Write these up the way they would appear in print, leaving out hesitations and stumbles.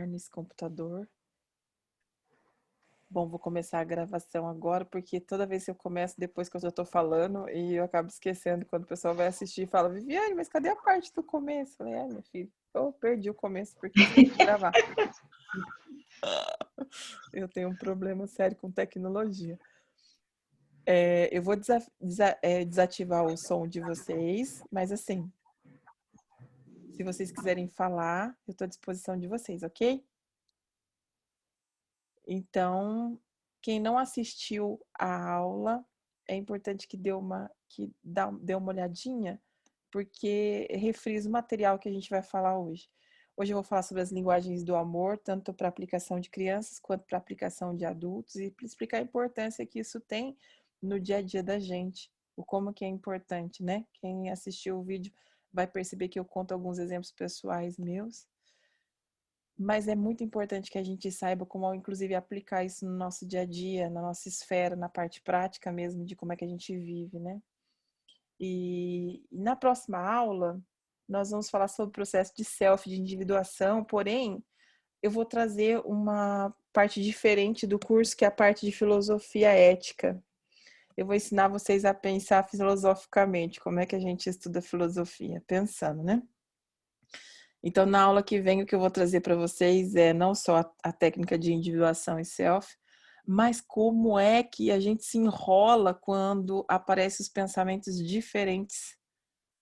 nesse computador. Bom, vou começar a gravação agora, porque toda vez que eu começo depois que eu já tô falando, e eu acabo esquecendo quando o pessoal vai assistir e fala, Viviane, mas cadê a parte do começo? Eu falei, meu filho, eu perdi o começo porque eu esqueci de gravar. Eu tenho um problema sério com tecnologia. Eu vou desativar o som de vocês, mas assim, se vocês quiserem falar, eu estou à disposição de vocês, ok? Então, quem não assistiu a aula, é importante que dê uma olhadinha, porque refrisa o material que a gente vai falar hoje. Hoje eu vou falar sobre as linguagens do amor, tanto para aplicação de crianças quanto para aplicação de adultos, e explicar a importância que isso tem no dia a dia da gente, o como que é importante, né? Quem assistiu o vídeo vai perceber que eu conto alguns exemplos pessoais meus, mas é muito importante que a gente saiba como, inclusive, aplicar isso no nosso dia a dia, na nossa esfera, na parte prática mesmo, de como é que a gente vive, né? E na próxima aula, nós vamos falar sobre o processo de self, de individuação, porém, eu vou trazer uma parte diferente do curso, que é a parte de filosofia ética. Eu vou ensinar vocês a pensar filosoficamente, como é que a gente estuda filosofia, pensando, né? Então, na aula que vem, o que eu vou trazer para vocês é não só a técnica de individuação e self, mas como é que a gente se enrola quando aparecem os pensamentos diferentes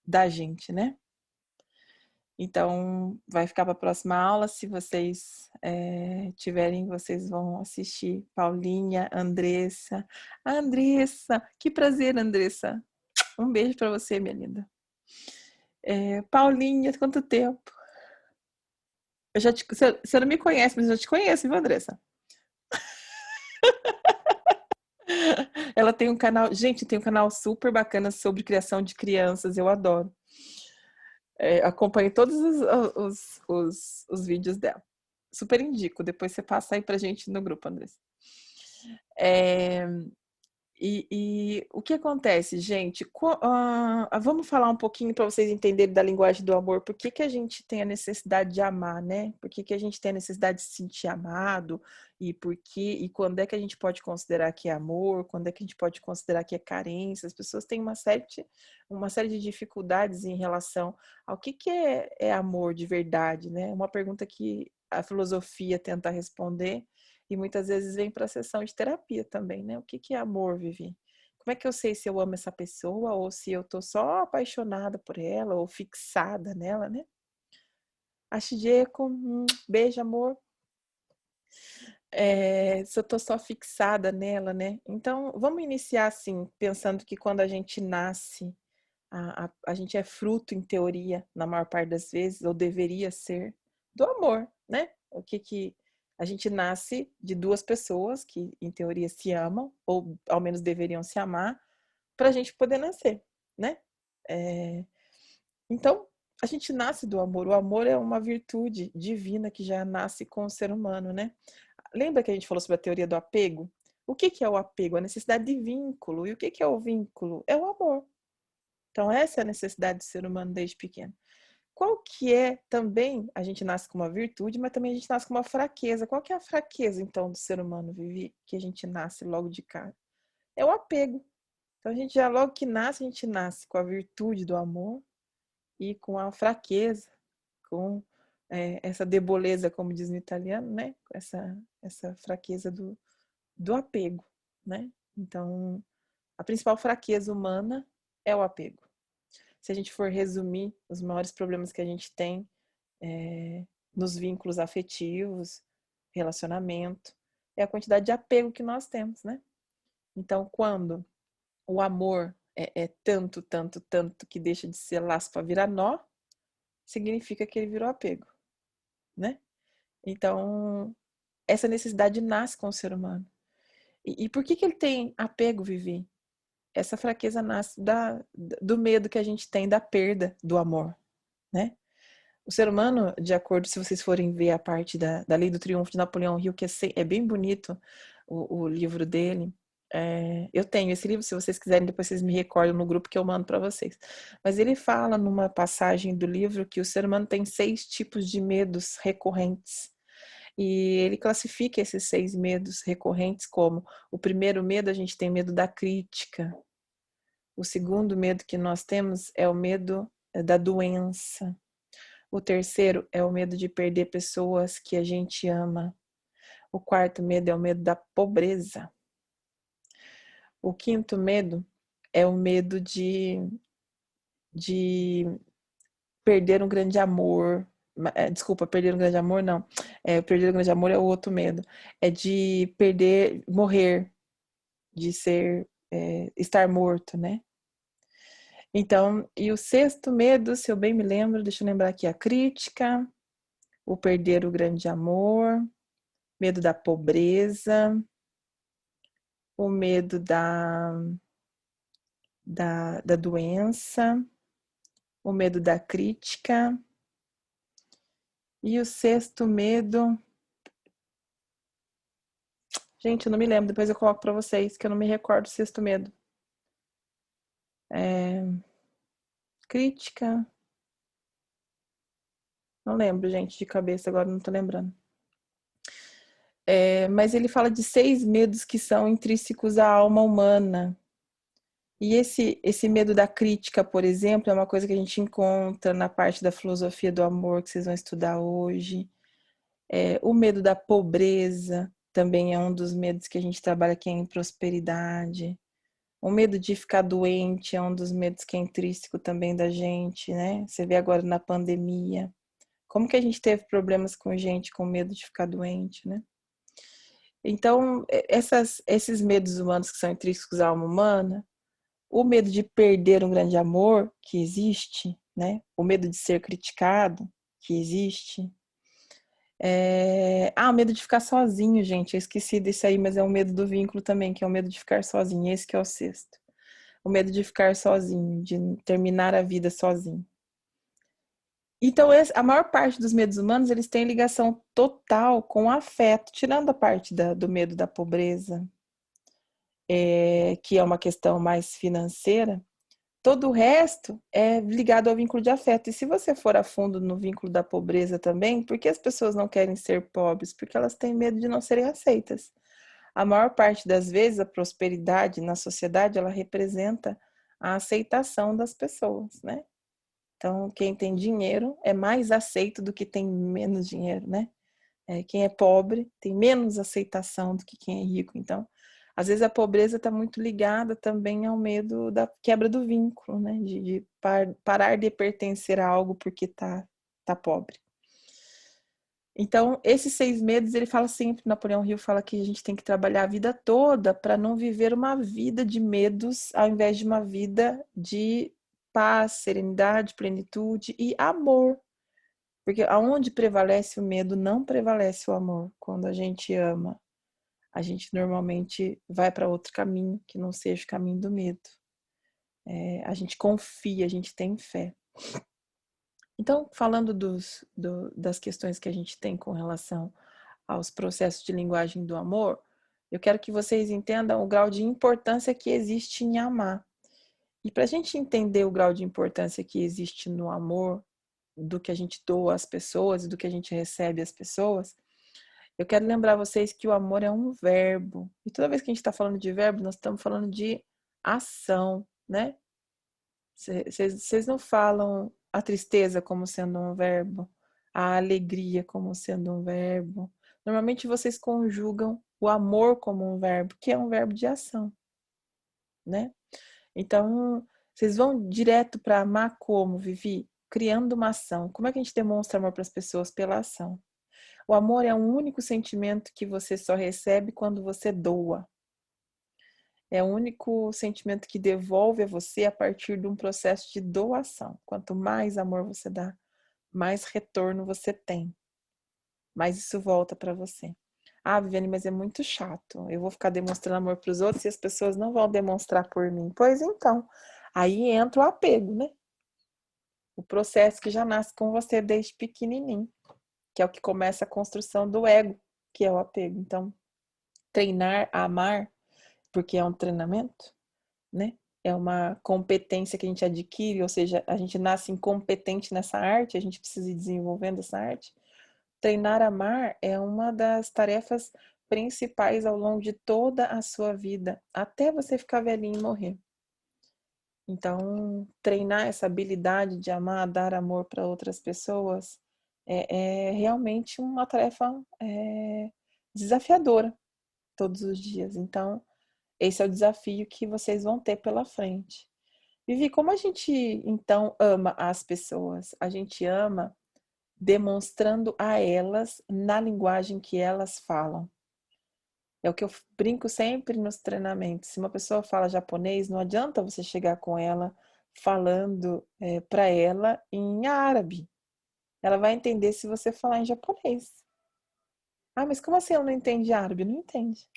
da gente, né? Então, vai ficar para a próxima aula. Se vocês tiverem, vocês vão assistir. Paulinha, Andressa. Andressa, que prazer, Andressa. Um beijo para você, minha linda. Paulinha, quanto tempo? Você não me conhece, mas eu te conheço, viu, Andressa? Ela tem um canal, gente, tem um canal super bacana sobre criação de crianças, eu adoro. Acompanho todos os vídeos dela. Super indico, depois você passa aí pra gente no grupo, Andressa. E o que acontece, gente? Vamos falar um pouquinho para vocês entenderem da linguagem do amor. Por que a gente tem a necessidade de amar, né? Por que a gente tem a necessidade de se sentir amado? E quando é que a gente pode considerar que é amor? Quando é que a gente pode considerar que é carência? As pessoas têm uma série de dificuldades em relação ao que é amor de verdade, né? Uma pergunta que a filosofia tenta responder. E muitas vezes vem para a sessão de terapia também, né? O que é amor, Vivi? Como é que eu sei se eu amo essa pessoa ou se eu tô só apaixonada por ela ou fixada nela, né? Achijeco, beijo, amor. Se eu tô só fixada nela, né? Então, vamos iniciar assim, pensando que quando a gente nasce, a gente é fruto, em teoria, na maior parte das vezes, ou deveria ser, do amor, né? O que a gente nasce de duas pessoas que, em teoria, se amam, ou ao menos deveriam se amar, para a gente poder nascer, né? Então, a gente nasce do amor. O amor é uma virtude divina que já nasce com o ser humano, né? Lembra que a gente falou sobre a teoria do apego? O que é o apego? A necessidade de vínculo. E o que é o vínculo? É o amor. Então, essa é a necessidade do ser humano desde pequeno. Qual que é também, a gente nasce com uma virtude, mas também a gente nasce com uma fraqueza. Qual que é a fraqueza, então, do ser humano, Vivi, que a gente nasce logo de cara? É o apego. Então, a gente já logo que nasce, a gente nasce com a virtude do amor e com a fraqueza, com essa deboleza, como diz no italiano, né? Essa fraqueza do apego, né? Então, a principal fraqueza humana é o apego. Se a gente for resumir os maiores problemas que a gente tem nos vínculos afetivos, relacionamento, é a quantidade de apego que nós temos, né? Então, quando o amor é tanto, tanto, tanto que deixa de ser laço para virar nó, significa que ele virou apego, né? Então, essa necessidade nasce com o ser humano. E por que ele tem apego, Vivi? Essa fraqueza nasce do medo que a gente tem da perda do amor, né? O ser humano, de acordo, se vocês forem ver a parte da Lei do Triunfo de Napoleão Hill, que é bem bonito o livro dele. Eu tenho esse livro, se vocês quiserem, depois vocês me recordam no grupo que eu mando para vocês. Mas ele fala numa passagem do livro que o ser humano tem 6 tipos de medos recorrentes. E ele classifica esses 6 medos recorrentes como: o primeiro medo, a gente tem medo da crítica. O segundo medo que nós temos é o medo da doença. O terceiro é o medo de perder pessoas que a gente ama. O quarto medo é o medo da pobreza. O quinto medo é o medo de perder um grande amor. Desculpa, perder um grande amor não. Perder um grande amor é o outro medo. É de perder, morrer, de estar morto, né? Então, e o sexto medo, se eu bem me lembro, deixa eu lembrar aqui, a crítica, o perder o grande amor, medo da pobreza, o medo da doença, o medo da crítica. E o sexto medo... Gente, eu não me lembro, depois eu coloco para vocês, que eu não me recordo do sexto medo. Crítica... Não lembro, gente, de cabeça, agora não tô lembrando. Mas ele fala de 6 medos que são intrínsecos à alma humana. E esse medo da crítica, por exemplo, é uma coisa que a gente encontra na parte da filosofia do amor que vocês vão estudar hoje. O medo da pobreza também é um dos medos que a gente trabalha aqui em prosperidade. O medo de ficar doente é um dos medos que é intrínseco também da gente, né? Você vê agora na pandemia. Como que a gente teve problemas com gente com medo de ficar doente, né? Então, esses medos humanos que são intrínsecos à alma humana, o medo de perder um grande amor, que existe, né? O medo de ser criticado, que existe. O medo de ficar sozinho, gente. Eu esqueci desse aí, mas é o medo do vínculo também, que é o medo de ficar sozinho. Esse que é o sexto. O medo de ficar sozinho, de terminar a vida sozinho. Então, a maior parte dos medos humanos, eles têm ligação total com o afeto, tirando a parte do medo da pobreza, que é uma questão mais financeira. Todo o resto é ligado ao vínculo de afeto. E se você for a fundo no vínculo da pobreza também, por que as pessoas não querem ser pobres? Porque elas têm medo de não serem aceitas. A maior parte das vezes, a prosperidade na sociedade, ela representa a aceitação das pessoas, né? Então, quem tem dinheiro é mais aceito do que tem menos dinheiro, né? Quem é pobre tem menos aceitação do que quem é rico. Então, às vezes a pobreza está muito ligada também ao medo da quebra do vínculo, né? De parar de pertencer a algo porque tá pobre. Então, esses 6 medos, ele fala sempre, Napoleão Hill fala que a gente tem que trabalhar a vida toda para não viver uma vida de medos, ao invés de uma vida de paz, serenidade, plenitude e amor. Porque aonde prevalece o medo, não prevalece o amor. Quando a gente ama, a gente normalmente vai para outro caminho que não seja o caminho do medo. A gente confia, a gente tem fé. Então, falando das questões que a gente tem com relação aos processos de linguagem do amor, eu quero que vocês entendam o grau de importância que existe em amar. E para a gente entender o grau de importância que existe no amor, do que a gente doa às pessoas e do que a gente recebe às pessoas, eu quero lembrar vocês que o amor é um verbo. E toda vez que a gente está falando de verbo, nós estamos falando de ação, né? Vocês não falam a tristeza como sendo um verbo, a alegria como sendo um verbo. Normalmente vocês conjugam o amor como um verbo, que é um verbo de ação, né? Então, vocês vão direto para amar como, Vivi? Criando uma ação. Como é que a gente demonstra amor para as pessoas? Pela ação. O amor é um único sentimento que você só recebe quando você doa. É o único sentimento que devolve a você a partir de um processo de doação. Quanto mais amor você dá, mais retorno você tem. Mais isso volta para você. Ah, Viviane, mas é muito chato. Eu vou ficar demonstrando amor para os outros e as pessoas não vão demonstrar por mim. Pois então, aí entra o apego, né? O processo que já nasce com você desde pequenininho, que é o que começa a construção do ego, que é o apego. Então, treinar a amar, porque é um treinamento, né? É uma competência que a gente adquire, ou seja, a gente nasce incompetente nessa arte, a gente precisa ir desenvolvendo essa arte. Treinar a amar é uma das tarefas principais ao longo de toda a sua vida, até você ficar velhinho e morrer. Então, treinar essa habilidade de amar, dar amor para outras pessoas é realmente uma tarefa desafiadora todos os dias. Então, esse é o desafio que vocês vão ter pela frente. Vivi, como a gente então ama as pessoas? A gente ama demonstrando a elas na linguagem que elas falam. É o que eu brinco sempre nos treinamentos. Se uma pessoa fala japonês, não adianta você chegar com ela falando para ela em árabe. Ela vai entender se você falar em japonês. Ah, mas como assim ela não entende árabe? Não entende.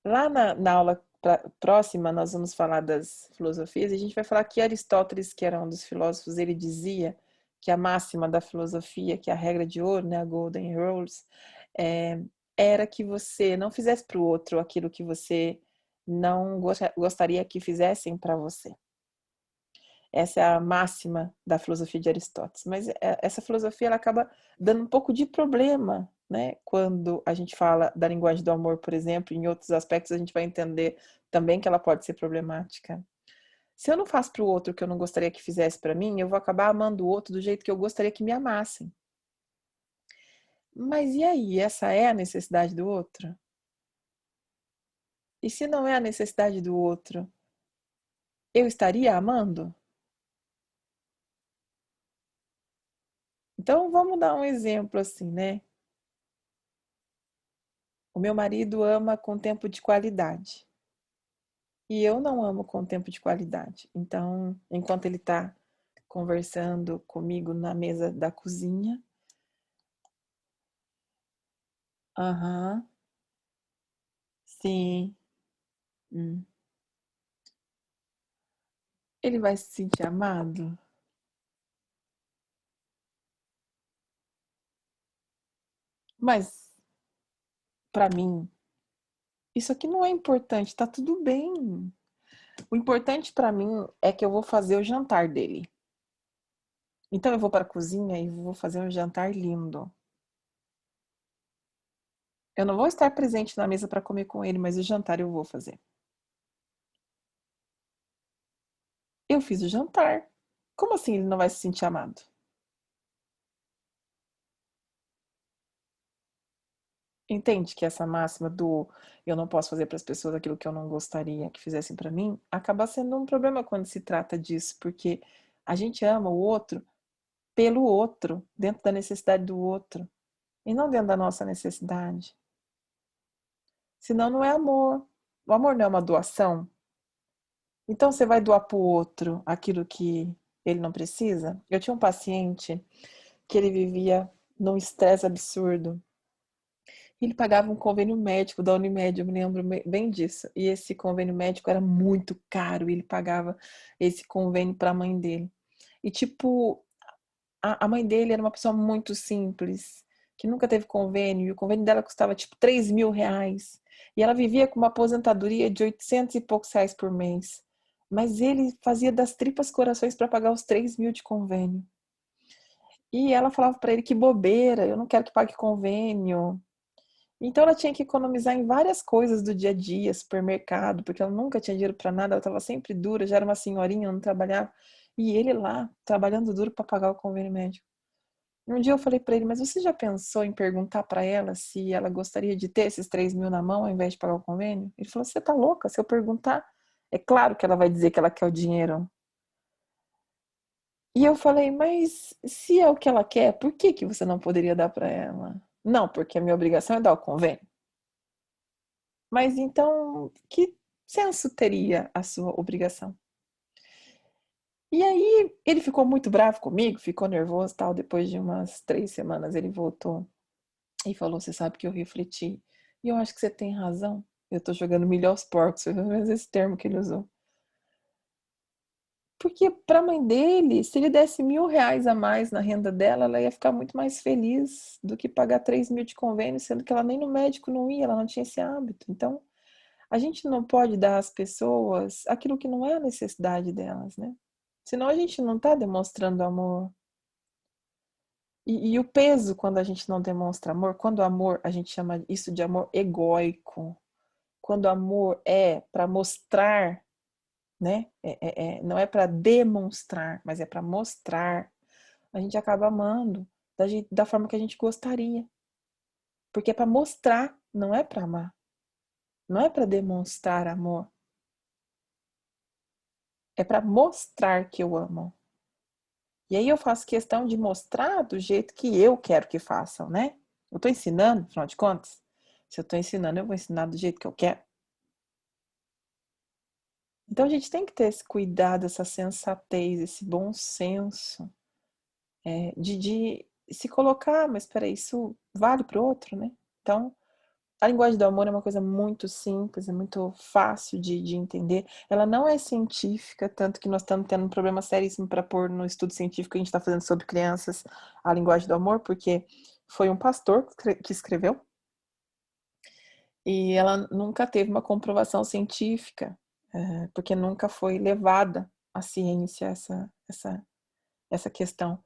Lá na aula próxima, nós vamos falar das filosofias, e a gente vai falar que Aristóteles, que era um dos filósofos, ele dizia que a máxima da filosofia, que é a regra de ouro, né, a Golden Rules, era que você não fizesse para o outro aquilo que você não gostaria que fizessem para você. Essa é a máxima da filosofia de Aristóteles. Mas essa filosofia ela acaba dando um pouco de problema, né? Quando a gente fala da linguagem do amor, por exemplo, em outros aspectos a gente vai entender também que ela pode ser problemática. Se eu não faço para o outro o que eu não gostaria que fizesse para mim, eu vou acabar amando o outro do jeito que eu gostaria que me amassem. Mas e aí? Essa é a necessidade do outro? E se não é a necessidade do outro, eu estaria amando? Então vamos dar um exemplo assim, né? O meu marido ama com tempo de qualidade. E eu não amo com tempo de qualidade. Então, enquanto ele está conversando comigo na mesa da cozinha, aham, sim, hum, ele vai se sentir amado? Mas, para mim, isso aqui não é importante, tá tudo bem. O importante para mim é que eu vou fazer o jantar dele. Então eu vou para a cozinha e vou fazer um jantar lindo. Eu não vou estar presente na mesa para comer com ele, mas o jantar eu vou fazer. Eu fiz o jantar. Como assim ele não vai se sentir amado? Entende que essa máxima do eu não posso fazer para as pessoas aquilo que eu não gostaria que fizessem para mim, acaba sendo um problema quando se trata disso, porque a gente ama o outro pelo outro, dentro da necessidade do outro, e não dentro da nossa necessidade. Senão não é amor. O amor não é uma doação. Então você vai doar para o outro aquilo que ele não precisa? Eu tinha um paciente que ele vivia num estresse absurdo. Ele pagava um convênio médico da Unimed, eu me lembro bem disso. E esse convênio médico era muito caro, e ele pagava esse convênio para a mãe dele. E tipo, a mãe dele era uma pessoa muito simples, que nunca teve convênio, e o convênio dela custava tipo R$ 3.000. E ela vivia com uma aposentadoria de 800 e poucos reais por mês. Mas ele fazia das tripas corações para pagar os 3.000 de convênio. E ela falava para ele que bobeira, eu não quero que pague convênio. Então ela tinha que economizar em várias coisas do dia a dia, supermercado, porque ela nunca tinha dinheiro para nada, ela estava sempre dura, já era uma senhorinha, não trabalhava. E ele lá, trabalhando duro para pagar o convênio médico. Um dia eu falei para ele, mas você já pensou em perguntar para ela se ela gostaria de ter esses 3.000 na mão ao invés de pagar o convênio? Ele falou, você tá louca? Se eu perguntar, é claro que ela vai dizer que ela quer o dinheiro. E eu falei, mas se é o que ela quer, por que que você não poderia dar para ela? Não, porque a minha obrigação é dar o convênio. Mas então, que senso teria a sua obrigação? E aí, ele ficou muito bravo comigo, ficou nervoso e tal. Depois de umas 3 semanas, ele voltou e falou: Você sabe que eu refleti. E eu acho que você tem razão. Eu tô jogando milho aos porcos, foi pelo menos esse termo que ele usou. Porque para a mãe dele, se ele desse R$ 1.000 a mais na renda dela, ela ia ficar muito mais feliz do que pagar 3.000 de convênio, sendo que ela nem no médico não ia, ela não tinha esse hábito. Então, a gente não pode dar às pessoas aquilo que não é a necessidade delas, né? Senão a gente não está demonstrando amor. E o peso quando a gente não demonstra amor, quando o amor, a gente chama isso de amor egóico. Quando o amor é para mostrar, né? Não é para demonstrar, mas é para mostrar. A gente acaba amando da forma que a gente gostaria. Porque é para mostrar, não é para amar. Não é para demonstrar amor. É para mostrar que eu amo. E aí eu faço questão de mostrar do jeito que eu quero que façam, né? Eu estou ensinando, afinal de contas. Se eu estou ensinando, eu vou ensinar do jeito que eu quero. Então a gente tem que ter esse cuidado, essa sensatez, esse bom senso de se colocar, mas espera, isso vale para o outro, né? Então, a linguagem do amor é uma coisa muito simples, é muito fácil de entender. Ela não é científica, tanto que nós estamos tendo um problema seríssimo para pôr no estudo científico que a gente está fazendo sobre crianças a linguagem do amor, porque foi um pastor que escreveu e ela nunca teve uma comprovação científica, porque nunca foi levada à ciência essa questão.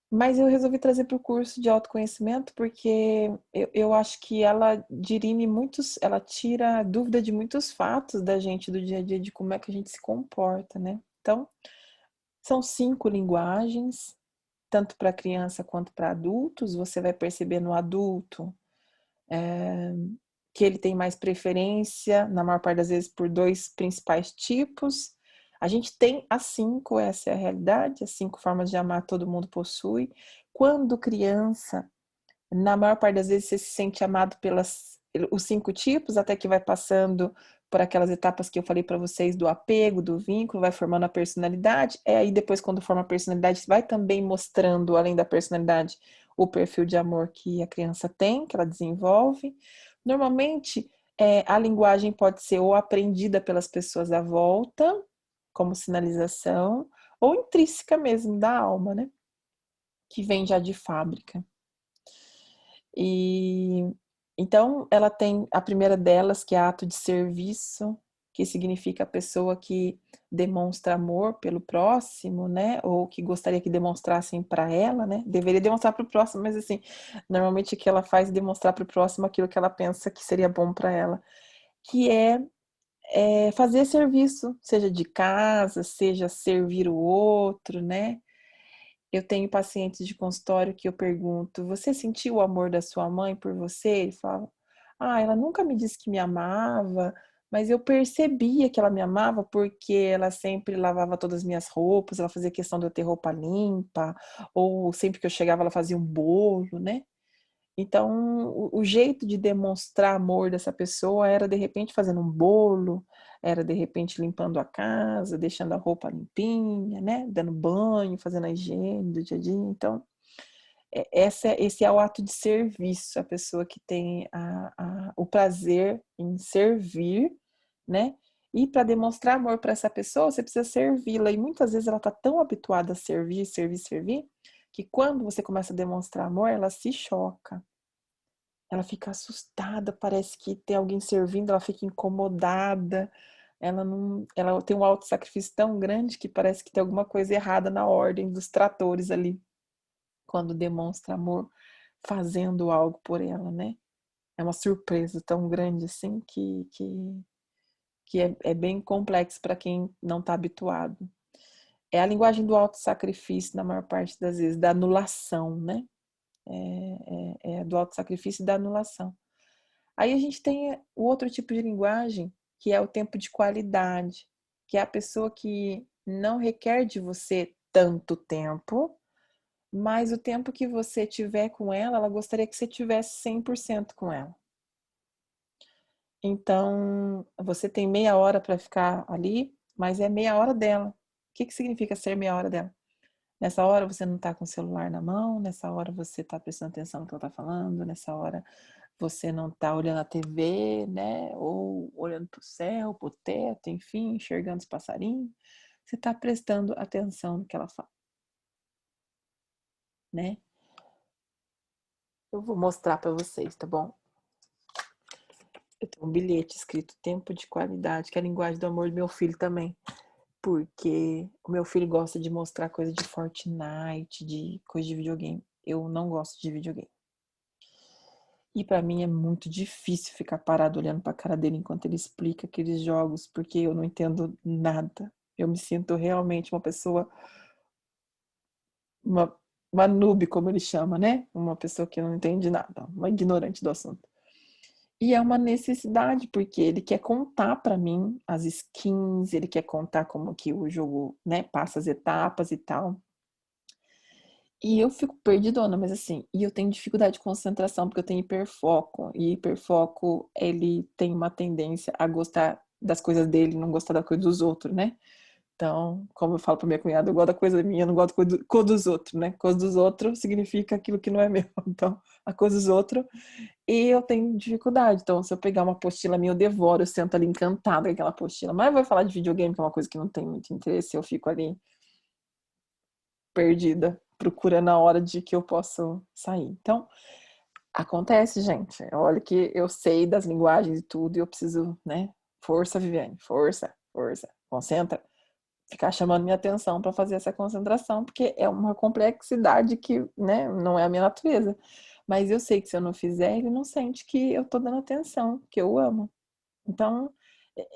Mas eu resolvi trazer para o curso de autoconhecimento porque eu acho que ela dirime muitos, ela tira a dúvida de muitos fatos da gente do dia a dia, de como é que a gente se comporta, né? Então, são 5 linguagens, tanto para criança quanto para adultos. Você vai perceber no adulto que ele tem mais preferência, na maior parte das vezes, por 2 principais tipos. A gente tem as 5, essa é a realidade, as 5 formas de amar todo mundo possui. Quando criança, na maior parte das vezes você se sente amado pelos 5 tipos, até que vai passando por aquelas etapas que eu falei para vocês do apego, do vínculo, vai formando a personalidade. Aí depois, quando forma a personalidade, vai também mostrando, além da personalidade, o perfil de amor que a criança tem, que ela desenvolve. Normalmente, a linguagem pode ser ou aprendida pelas pessoas à volta, como sinalização, ou intrínseca mesmo da alma, né? Que vem já de fábrica. E então ela tem a primeira delas, que é ato de serviço, que significa a pessoa que demonstra amor pelo próximo, né? Ou que gostaria que demonstrassem para ela, né? Deveria demonstrar para o próximo, mas assim, normalmente o que ela faz é demonstrar para o próximo aquilo que ela pensa que seria bom para ela, que é fazer serviço, seja de casa, seja servir o outro, né? Eu tenho pacientes de consultório que eu pergunto: você sentiu o amor da sua mãe por você? Ele fala: ah, ela nunca me disse que me amava, mas eu percebia que ela me amava porque ela sempre lavava todas as minhas roupas, ela fazia questão de eu ter roupa limpa, ou sempre que eu chegava ela fazia um bolo, né? Então, o jeito de demonstrar amor dessa pessoa era de repente fazendo um bolo, era de repente limpando a casa, deixando a roupa limpinha, né? Dando banho, fazendo a higiene do dia a dia. Então, esse é o ato de serviço, a pessoa que tem o prazer em servir, né? E para demonstrar amor para essa pessoa, você precisa servi-la. E muitas vezes ela está tão habituada a servir, servir, servir, que quando você começa a demonstrar amor, ela se choca. Ela fica assustada, parece que tem alguém servindo, ela fica incomodada. Ela não, ela tem um autossacrifício tão grande que parece que tem alguma coisa errada na ordem dos tratores ali, quando demonstra amor fazendo algo por ela, né? É uma surpresa tão grande assim que é bem complexo para quem não está habituado. É a linguagem do autossacrifício, na maior parte das vezes, da anulação, né? É do autossacrifício e da anulação. Aí a gente tem o outro tipo de linguagem, que é o tempo de qualidade, que é a pessoa que não requer de você tanto tempo, mas o tempo que você tiver com ela, ela gostaria que você tivesse 100% com ela. Então, você tem meia hora para ficar ali, mas é meia hora dela. O que significa ser meia hora dela? Nessa hora você não está com o celular na mão, nessa hora você está prestando atenção no que ela está falando, nessa hora você não está olhando a TV, né? Ou olhando para o céu, para o teto, enfim, enxergando os passarinhos. Você está prestando atenção no que ela fala, né? Eu vou mostrar para vocês, tá bom? Eu tenho um bilhete escrito tempo de qualidade, que é a linguagem do amor do meu filho também. Porque o meu filho gosta de mostrar coisa de Fortnite, de coisa de videogame. eu não gosto de videogame. E pra mim é muito difícil ficar parado olhando pra cara dele enquanto ele explica aqueles jogos, porque eu não entendo nada. Eu me sinto realmente uma pessoa, uma, uma noob, como ele chama, né? Uma pessoa que não entende nada, uma ignorante do assunto. E é uma necessidade, porque ele quer contar pra mim as skins, ele quer contar como que o jogo, né, passa as etapas e tal. E eu fico perdidona, mas assim, e eu tenho dificuldade de concentração, porque eu tenho hiperfoco. E hiperfoco, ele tem uma tendência a gostar das coisas dele, não gostar da coisa dos outros, né? Então, como eu falo pra minha cunhada, eu gosto da coisa minha, eu não gosto da coisa dos outros, né? Coisa dos outros significa aquilo que não é meu. Então, a coisa dos outros, e eu tenho dificuldade. Então, se eu pegar uma apostila minha, eu devoro, eu sento ali encantada com aquela apostila. Mas vai falar de videogame, que é uma coisa que não tem muito interesse, eu fico ali perdida, procurando a hora de que eu posso sair. Então, acontece, gente. Olha que eu sei das linguagens e tudo, e eu preciso, né? Força, Viviane, força, força. Concentra. Ficar chamando minha atenção para fazer essa concentração, porque é uma complexidade que, né, não é a minha natureza. Mas eu sei que se eu não fizer, ele não sente que eu tô dando atenção, que eu amo. Então,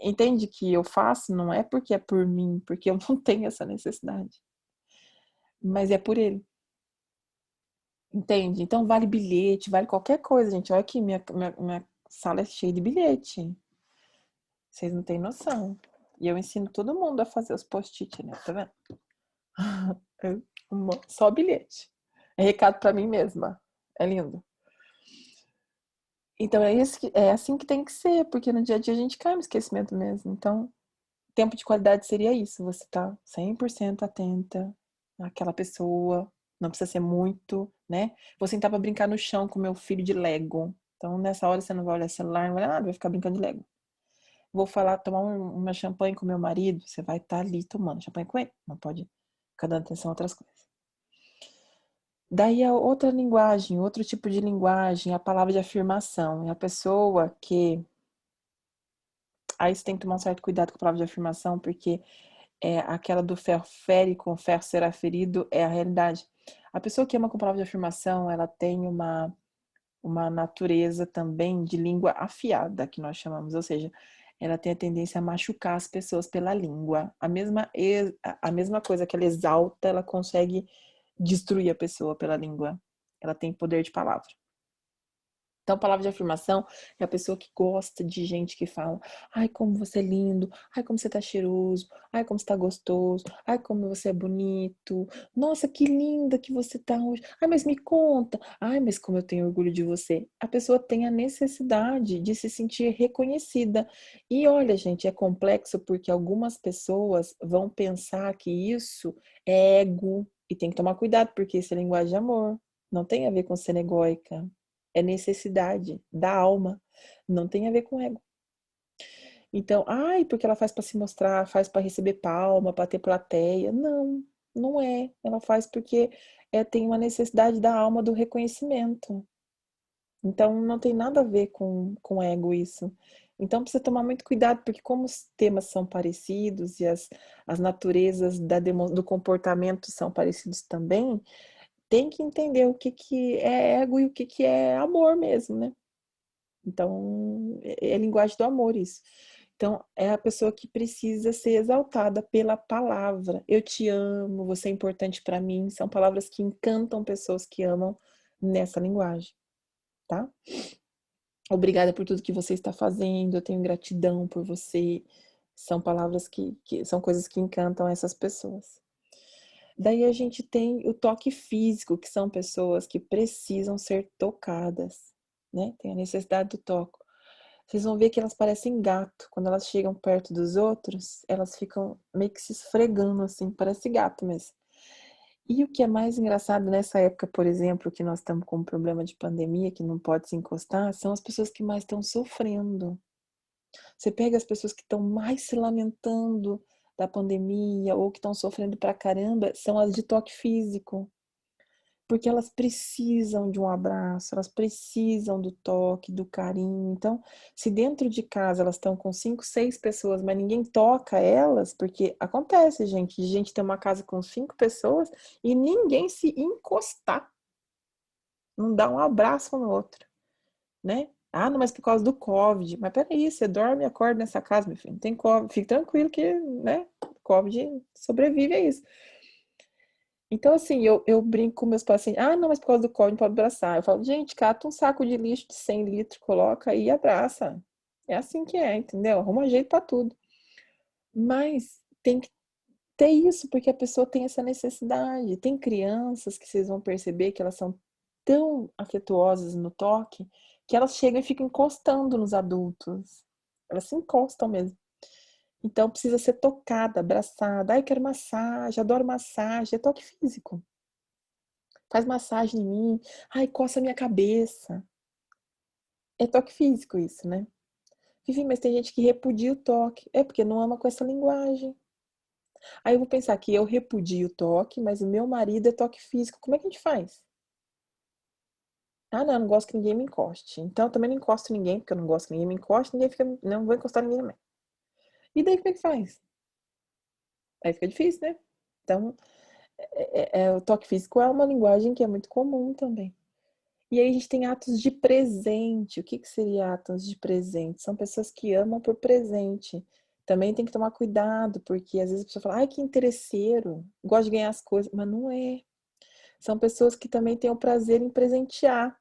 entende que eu faço não é porque é por mim, porque eu não tenho essa necessidade, mas é por ele. Entende? Então vale bilhete, vale qualquer coisa, gente. Olha aqui, minha sala é cheia de bilhete. Vocês não têm noção. E eu ensino todo mundo a fazer os post-it, né? Tá vendo? Só bilhete. É recado pra mim mesma. É lindo. Então é assim que tem que ser, porque no dia a dia a gente cai no esquecimento mesmo. Então, tempo de qualidade seria isso. Você tá 100% atenta àquela pessoa. Não precisa ser muito, né? Vou sentar pra brincar no chão com meu filho de Lego. Então, nessa hora você não vai olhar celular, não vai olhar nada, vai ficar brincando de Lego. Vou falar, tomar uma champanhe com meu marido, você vai estar ali tomando champanhe com ele. Não pode ficar dando atenção a outras coisas. Daí a outra linguagem, outro tipo de linguagem, a palavra de afirmação. É a pessoa que. Aí você tem que tomar um certo cuidado com a palavra de afirmação, porque aquela do ferro fere, com ferro será ferido, é a realidade. A pessoa que ama com palavra de afirmação, ela tem uma natureza também de língua afiada, que nós chamamos, ou seja, ela tem a tendência a machucar as pessoas pela língua. A mesma coisa que ela exalta, ela consegue destruir a pessoa pela língua. Ela tem poder de palavra. Então, palavra de afirmação é a pessoa que gosta de gente que fala: ai, como você é lindo, ai, como você tá cheiroso, ai, como você tá gostoso, ai, como você é bonito, nossa, que linda que você tá hoje, ai, mas me conta, ai, mas como eu tenho orgulho de você. A pessoa tem a necessidade de se sentir reconhecida. E olha, gente, é complexo porque algumas pessoas vão pensar que isso é ego, e tem que tomar cuidado, porque isso é linguagem de amor, não tem a ver com ser egóica. É necessidade da alma, não tem a ver com ego. Então, ai, porque ela faz para se mostrar, faz para receber palma, para ter plateia. Não, não é. Ela faz porque tem uma necessidade da alma do reconhecimento. Então, não tem nada a ver com ego isso. Então, precisa tomar muito cuidado, porque como os temas são parecidos e as naturezas do comportamento são parecidos também, tem que entender o que, que é ego e o que, que é amor mesmo, né? Então, é linguagem do amor isso. Então, é a pessoa que precisa ser exaltada pela palavra. Eu te amo, você é importante para mim. São palavras que encantam pessoas que amam nessa linguagem, tá? Obrigada por tudo que você está fazendo. Eu tenho gratidão por você. São palavras que são coisas que encantam essas pessoas. Daí a gente tem o toque físico, que são pessoas que precisam ser tocadas, né? Tem a necessidade do toque. Vocês vão ver que elas parecem gato. Quando elas chegam perto dos outros, elas ficam meio que se esfregando assim, parece gato mesmo. E o que é mais engraçado nessa época, por exemplo, que nós estamos com um problema de pandemia, que não pode se encostar, são as pessoas que mais estão sofrendo. Você pega as pessoas que estão mais se lamentando da pandemia ou que estão sofrendo pra caramba, são as de toque físico. Porque elas precisam de um abraço, elas precisam do toque, do carinho. Então, se dentro de casa elas estão com 5, 6 pessoas, mas ninguém toca elas, porque acontece, gente, de gente ter uma casa com 5 pessoas e ninguém se encostar. não dá um abraço um no outro, né? Ah, não, mas por causa do Covid. Mas peraí, você dorme e acorda nessa casa, meu filho. Não tem Covid. Fique tranquilo que, né? Covid sobrevive a isso. Então, assim, eu brinco com meus pacientes. Ah, não, mas por causa do Covid não pode abraçar. Eu falo, gente, cata um saco de lixo de 100 litros, coloca aí e abraça. É assim que é, entendeu? Arruma jeito pra tudo. Mas tem que ter isso, porque a pessoa tem essa necessidade. Tem crianças que vocês vão perceber que elas são tão afetuosas no toque que elas chegam e ficam encostando nos adultos. Elas se encostam mesmo. Então precisa ser tocada, abraçada. Ai, quero massagem, adoro massagem. É toque físico. Faz massagem em mim. Ai, coça a minha cabeça. É toque físico isso, né? Enfim, mas tem gente que repudia o toque. É porque não ama com essa linguagem. Aí eu vou pensar que eu repudio o toque, mas o meu marido é toque físico. Como é que a gente faz? Ah, não, eu não gosto que ninguém me encoste. Então eu também não encosto ninguém, porque eu não gosto que ninguém me encoste, ninguém fica, não vou encostar ninguém também. E daí como é que faz? Aí fica difícil, né? Então, o toque físico é uma linguagem que é muito comum também. E aí a gente tem atos de presente. O que que seria atos de presente? São pessoas que amam por presente. Também tem que tomar cuidado, porque às vezes a pessoa fala, ai, que interesseiro, gosta de ganhar as coisas, mas não é. São pessoas que também têm o prazer em presentear.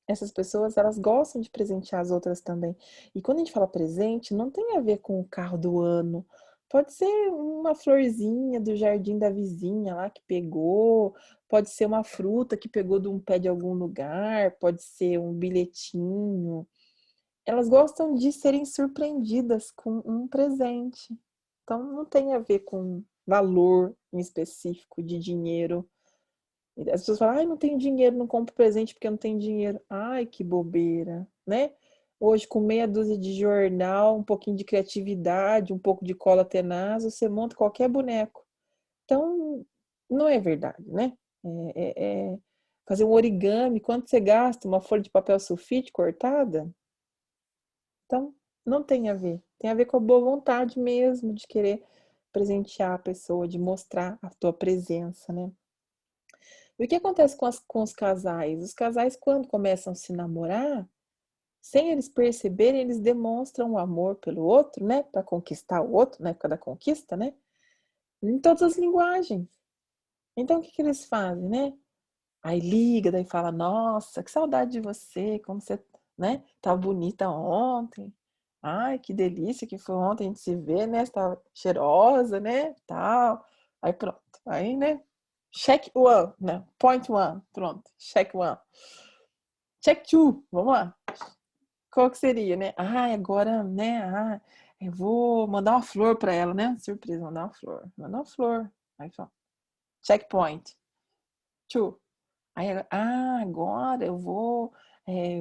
Essas pessoas, elas gostam de presentear as outras também. E quando a gente fala presente, não tem a ver com o carro do ano. Pode ser uma florzinha do jardim da vizinha lá que pegou, pode ser uma fruta que pegou de um pé de algum lugar, pode ser um bilhetinho. Elas gostam de serem surpreendidas com um presente. Então não tem a ver com valor em específico de dinheiro. As pessoas falam, ai, não tenho dinheiro, não compro presente porque eu não tenho dinheiro. Ai, que bobeira, né? Hoje, com meia dúzia de jornal, um pouquinho de criatividade, um pouco de cola tenaz, você monta qualquer boneco. Então, não é verdade, né? Fazer um origami, quanto você gasta? Uma folha de papel sulfite cortada? Então, não tem a ver. Tem a ver com a boa vontade mesmo de querer presentear a pessoa, de mostrar a tua presença, né? E o que acontece com os casais? Os casais, quando começam a se namorar, sem eles perceberem, eles demonstram o amor pelo outro, né? Para conquistar o outro, na época da conquista, né? Em todas as linguagens. Então, o que que eles fazem, né? Aí liga, daí fala, nossa, que saudade de você, como você, né? Tá bonita ontem. Ai, que delícia que foi ontem a gente se vê, né? Você tá cheirosa, né? Tal. Aí pronto. Aí, né? Check one, né? Point one. Pronto. Check one. Check two. Vamos lá. Qual que seria, né? Ah, agora, né? Ah, eu vou mandar uma flor para ela, né? Surpresa, mandar uma flor. Mandar uma flor. Aí só. Checkpoint. Two. Aí, agora eu vou.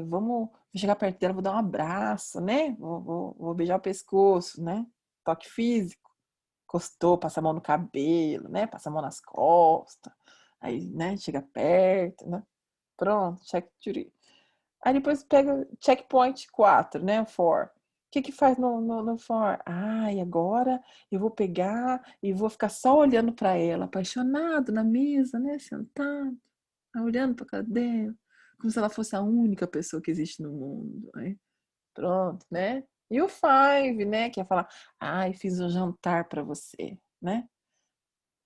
Vamos chegar perto dela, vou dar um abraço, né? Vou beijar o pescoço, né? Toque físico. Encostou, passa a mão no cabelo, né? Passa a mão nas costas. Aí, né? Chega perto, né? Pronto, check three. Aí depois pega checkpoint 4, né? For. O que que faz no for? Ah, e agora eu vou pegar e vou ficar só olhando para ela, apaixonado na mesa, né? Sentado, olhando para cara dela, como se ela fosse a única pessoa que existe no mundo. Aí, pronto, né? E o five, né? Que é falar, ai, fiz um jantar para você, né?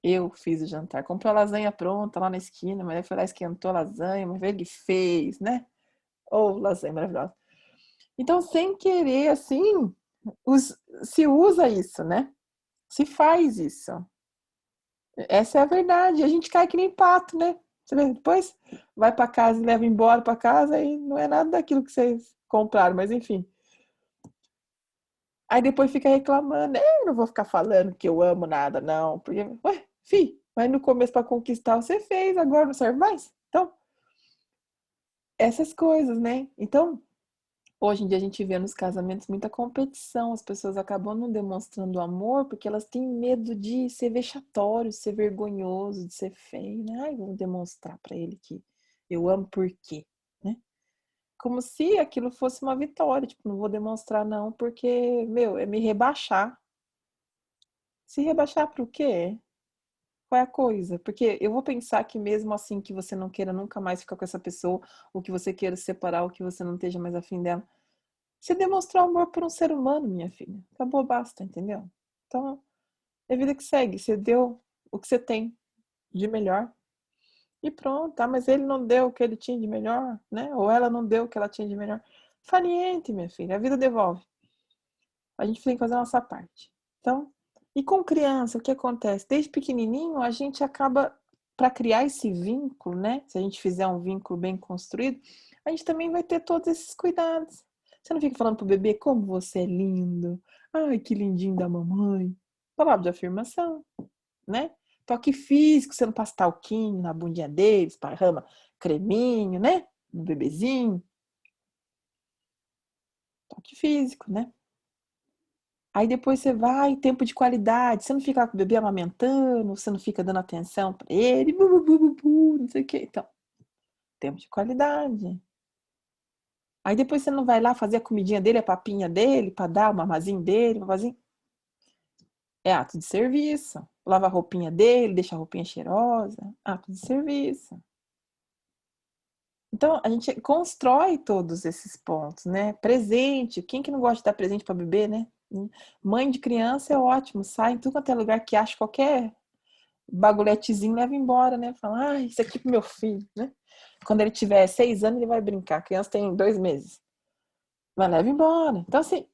Eu fiz o jantar. Comprou a lasanha pronta lá na esquina, mas aí foi lá, esquentou a lasanha, mas ele fez, né? Ou lasanha maravilhosa. Então, sem querer, assim, se usa isso, né? Se faz isso. Essa é a verdade. A gente cai que nem pato, né? Você vê, depois vai para casa e leva embora para casa e não é nada daquilo que vocês compraram, mas enfim. Aí depois fica reclamando. Eu não vou ficar falando que eu amo nada, não. Porque, ué, mas no começo para conquistar você fez, agora não serve mais. Então, essas coisas, né? Então, hoje em dia a gente vê nos casamentos muita competição, as pessoas acabam não demonstrando amor porque elas têm medo de ser vexatório, de ser vergonhoso, de ser feio, né? Ai, vou demonstrar para ele que eu amo por quê, né? Como se aquilo fosse uma vitória, tipo, não vou demonstrar não porque, meu, é me rebaixar. Se rebaixar para o quê? qual é a coisa? Porque eu vou pensar que mesmo assim que você não queira nunca mais ficar com essa pessoa, ou que você queira se separar, ou que você não esteja mais afim dela, você demonstrou amor por um ser humano, minha filha. Acabou, basta, entendeu? Então, é vida que segue. Você deu o que você tem de melhor. E pronto, tá? Mas ele não deu o que ele tinha de melhor, né? Ou ela não deu o que ela tinha de melhor. Faliente, minha filha. A vida devolve. A gente tem que fazer a nossa parte. Então, e com criança, o que acontece? Desde pequenininho, a gente acaba, para criar esse vínculo, né? Se a gente fizer um vínculo bem construído, a gente também vai ter todos esses cuidados. Você não fica falando pro bebê como você é lindo. Ai, que lindinho da mamãe. Palavra de afirmação, né? Toque físico, você não passa talquinho na bundinha dele, esparrama creminho, né? No bebezinho. Toque físico, né? Aí depois você vai, tempo de qualidade. Você não fica lá com o bebê amamentando, você não fica dando atenção pra ele, não sei o quê. Então, tempo de qualidade. Aí depois você não vai lá fazer a comidinha dele, a papinha dele, pra dar o mamazinho dele, o mamazinho. É ato de serviço. Lava a roupinha dele, deixa a roupinha cheirosa. Ato de serviço. Então, a gente constrói todos esses pontos, né? Presente. Quem que não gosta de dar presente para bebê, né? Mãe de criança é ótimo. Sai em tudo quanto é lugar que acha qualquer bagulhetezinho, leva embora, né? Fala, ah, isso aqui pro meu filho, né? Quando ele tiver 6 anos, ele vai brincar. A criança tem 2 meses. Mas leva embora. Então, assim,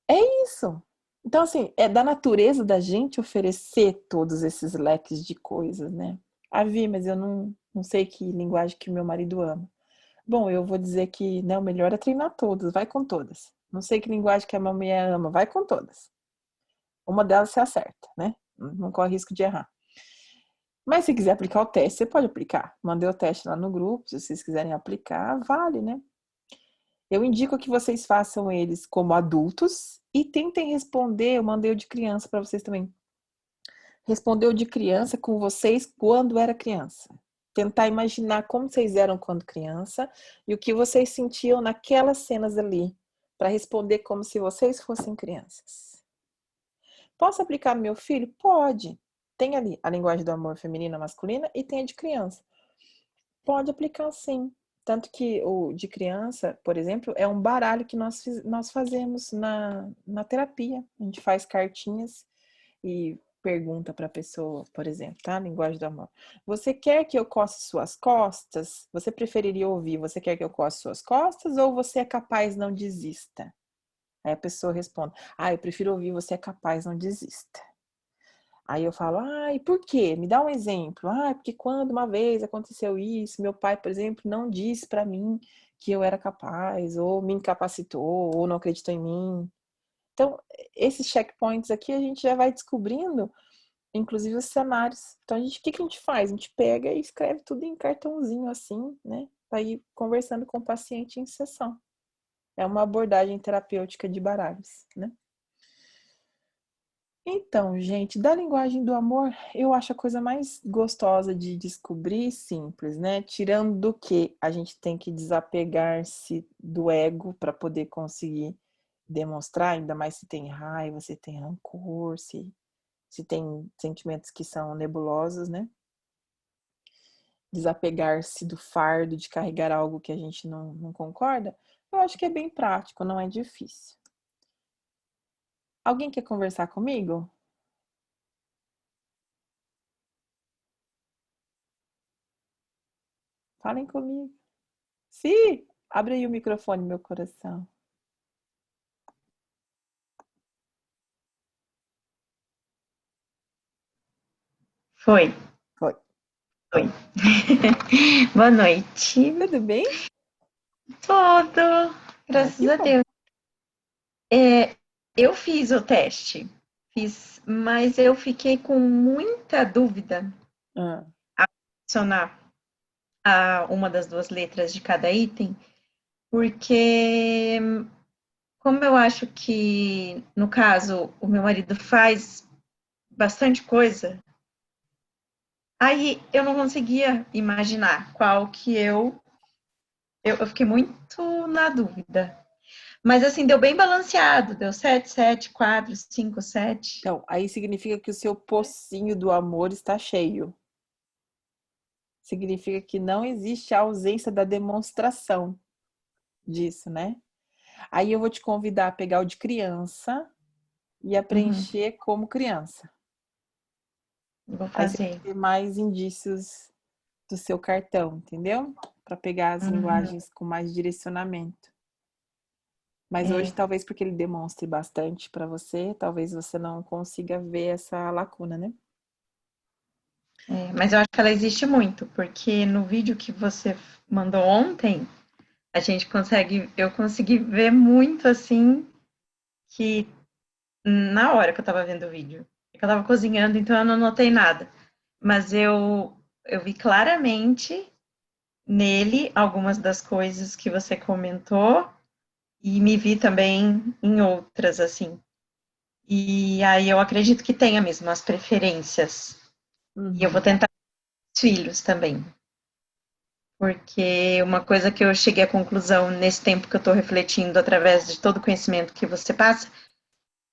é isso. Então, assim, é da natureza da gente oferecer todos esses leques de coisas, né? Ah, Vi, mas eu não sei que linguagem que o meu marido ama. Bom, eu vou dizer que, né, o melhor é treinar todas, vai com todas. Não sei que linguagem que a mulher ama, vai com todas. Uma delas você acerta, né? Não corre risco de errar. Mas se quiser aplicar o teste, você pode aplicar. Mandei o teste lá no grupo, se vocês quiserem aplicar, vale, né? Eu indico que vocês façam eles como adultos e tentem responder, eu mandei o de criança para vocês também. Responder o de criança com vocês quando era criança. Tentar imaginar como vocês eram quando criança e o que vocês sentiam naquelas cenas ali, para responder como se vocês fossem crianças. Posso aplicar no meu filho? Pode. Tem ali a linguagem do amor feminina, masculina e tem a de criança. Pode aplicar sim. Tanto que o de criança, por exemplo, é um baralho que nós fazemos na terapia. A gente faz cartinhas e pergunta para a pessoa, por exemplo, tá? Linguagem do amor. Você quer que eu coce suas costas? Você preferiria ouvir, você quer que eu coce suas costas ou você é capaz, não desista? Aí a pessoa responde, eu prefiro ouvir, você é capaz, não desista. Aí eu falo, e por quê? Me dá um exemplo. Porque quando uma vez aconteceu isso, meu pai, por exemplo, não disse para mim que eu era capaz, ou me incapacitou, ou não acreditou em mim. Então, esses checkpoints aqui a gente já vai descobrindo, inclusive os cenários. Então, o que a gente faz? A gente pega e escreve tudo em cartãozinho assim, né? Para ir conversando com o paciente em sessão. É uma abordagem terapêutica de baralhos, né? Então, gente, da linguagem do amor, eu acho a coisa mais gostosa de descobrir e simples, né? Tirando do que a gente tem que desapegar-se do ego para poder conseguir demonstrar, ainda mais se tem raiva, se tem rancor, se tem sentimentos que são nebulosos, né? Desapegar-se do fardo de carregar algo que a gente não concorda, eu acho que é bem prático, não é difícil. Alguém quer conversar comigo? Falem comigo. Sim, abre aí o microfone, meu coração. Foi, Foi. foi. Boa noite. Tudo bem? Tudo, Ah, graças que a bom. Deus. Eu fiz o teste, mas eu fiquei com muita dúvida Ah, adicionar uma das duas letras de cada item, porque como eu acho que, no caso, o meu marido faz bastante coisa, aí eu não conseguia imaginar qual que eu fiquei muito na dúvida. Mas assim, deu bem balanceado, deu 7, 7, 4, 5, 7. Então, aí significa que o seu pocinho do amor está cheio. Significa que não existe a ausência da demonstração disso, né? Aí eu vou te convidar a pegar o de criança e a Uhum, preencher como criança. vou Aí você vai fazer. ter mais indícios do seu cartão, entendeu? Para pegar as Uhum, linguagens com mais direcionamento. Mas hoje, é, talvez porque ele demonstre bastante para você, talvez você não consiga ver essa lacuna, né? mas eu acho que ela existe muito, porque no vídeo que você mandou ontem, eu consegui ver muito assim, que na hora que eu tava vendo o vídeo, que eu tava cozinhando, então eu não notei nada. Mas eu vi claramente nele algumas das coisas que você comentou e me vi também em outras, assim. E aí eu acredito que tenha mesmo as preferências. E eu vou Uhum. tentar com os filhos também. Porque uma coisa que eu cheguei à conclusão nesse tempo que eu estou refletindo através de todo o conhecimento que você passa,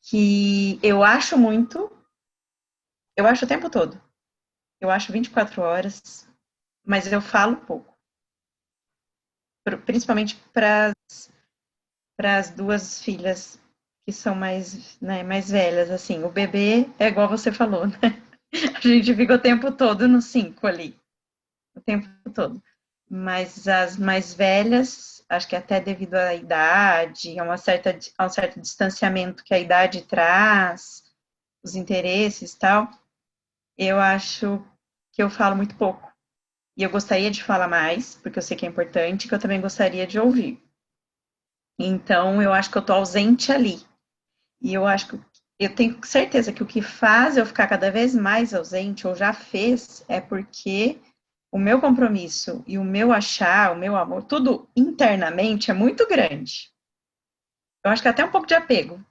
que eu acho o tempo todo. Eu acho 24 horas, mas eu falo pouco. Principalmente para as duas filhas que são mais, né, mais velhas, assim. O bebê é igual você falou, né? A gente fica o tempo todo no 5 ali, o tempo todo. Mas as mais velhas, acho que até devido à idade, a um certo distanciamento que a idade traz, os interesses e tal, eu acho que eu falo muito pouco. E eu gostaria de falar mais, porque eu sei que é importante, que eu também gostaria de ouvir. Então, eu acho que eu tô ausente ali. E eu acho que eu tenho certeza que o que faz eu ficar cada vez mais ausente, ou já fez, é porque o meu compromisso e o meu achar, o meu amor, tudo internamente é muito grande. Eu acho que até um pouco de apego.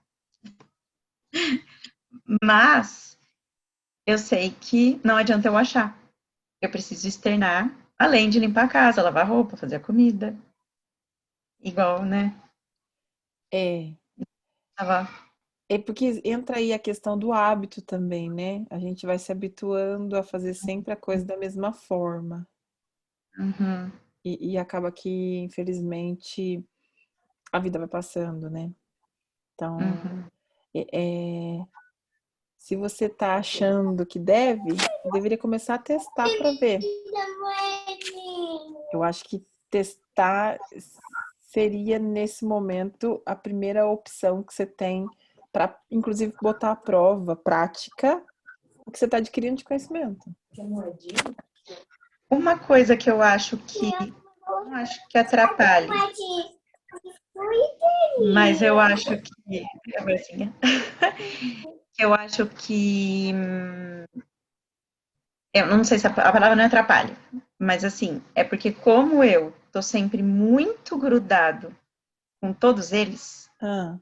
Mas eu sei que não adianta eu achar. Eu preciso externar, além de limpar a casa, lavar roupa, fazer a comida. Igual, né? É, Tava. é porque entra aí a questão do hábito também, né? A gente vai se habituando a fazer sempre a coisa da mesma forma. Uhum, E acaba que, infelizmente, a vida vai passando, né? Então, uhum. é, se você tá achando que deve, você deveria começar a testar para ver. Eu acho que testar seria, nesse momento, a primeira opção que você tem para, inclusive, botar à prova, prática, o que você está adquirindo de conhecimento. Uma coisa que eu acho que não acho que atrapalhe, mas eu acho que eu acho que eu não sei se a palavra não é atrapalha, mas assim, é porque como eu tô sempre muito grudado com todos eles, Ah,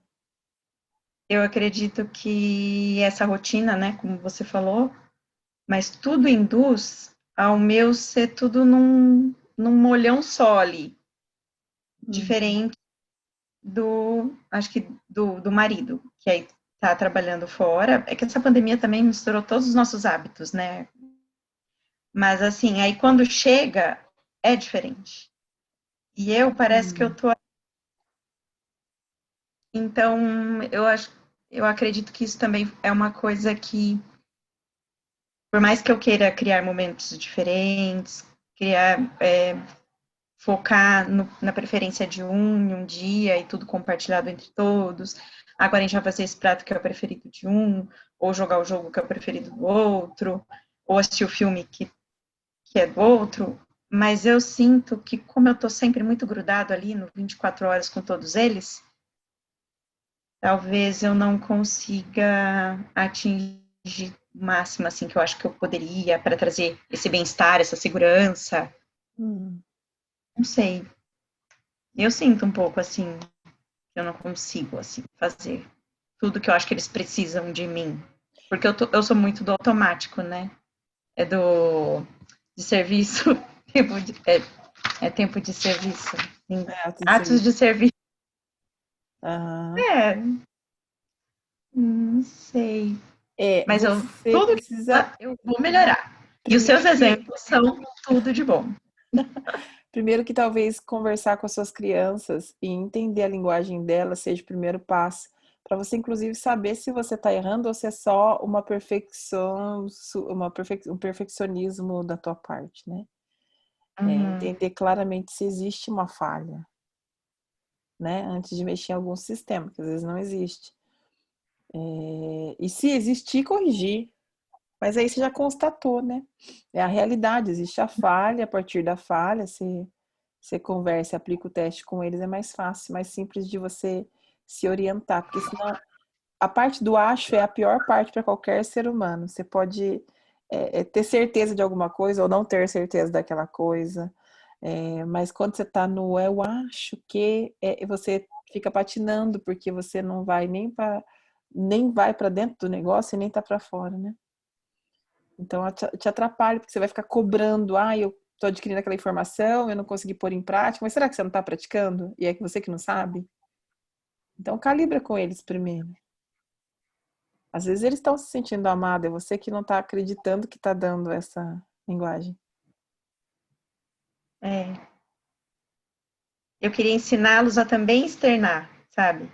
eu acredito que essa rotina, né, como você falou, mas tudo induz ao meu ser tudo num molhão só ali, uhum, diferente acho que do marido, que aí tá trabalhando fora. É que essa pandemia também misturou todos os nossos hábitos, né? Mas assim, aí quando chega, é diferente. E eu parece que eu uhum, tô. Então, eu acredito que isso também é uma coisa que, por mais que eu queira criar momentos diferentes, criar, focar na preferência de em um dia e tudo compartilhado entre todos. Agora a gente vai fazer esse prato que é o preferido de um, ou jogar o jogo que é o preferido do outro, ou assistir o filme que é do outro. Mas eu sinto que, como eu tô sempre muito grudado ali no 24 horas com todos eles, talvez eu não consiga atingir o máximo assim que eu acho que eu poderia para trazer esse bem-estar, essa segurança. uhum. Não sei. Eu sinto um pouco assim, eu não consigo assim fazer tudo que eu acho que eles precisam de mim, porque eu sou muito do automático, né? É do de serviço, é tempo de serviço, É ato de atos serviço. de serviço. Aham. É, não sei. Mas Você tudo que precisa eu vou melhorar. E os seus primeiro que exemplos são tudo de bom. primeiro que talvez conversar com as suas crianças e entender a linguagem delas seja o primeiro passo para você inclusive saber se você está errando ou se é só uma perfeição, um perfeccionismo da tua parte, né? Uhum, Entender claramente se existe uma falha, né? Antes de mexer em algum sistema, que às vezes não existe. E se existir, corrigir. Mas aí você já constatou, né? É a realidade, existe a falha, a partir da falha, você conversa, aplica o teste com eles, é mais fácil, mais simples de você se orientar, porque senão a parte do acho é a pior parte para qualquer ser humano. Você pode ter certeza de alguma coisa ou não ter certeza daquela coisa, mas quando você está no eu acho que, você fica patinando, porque você não vai nem vai para dentro do negócio e nem tá para fora, né? Então te atrapalha, porque você vai ficar cobrando, eu estou adquirindo aquela informação, eu não consegui pôr em prática, mas será que você não está praticando? E é que você que não sabe? Então calibra com eles primeiro. Às vezes eles estão se sentindo amados, é você que não está acreditando que está dando essa linguagem. é. Eu queria ensiná-los a também externar, sabe?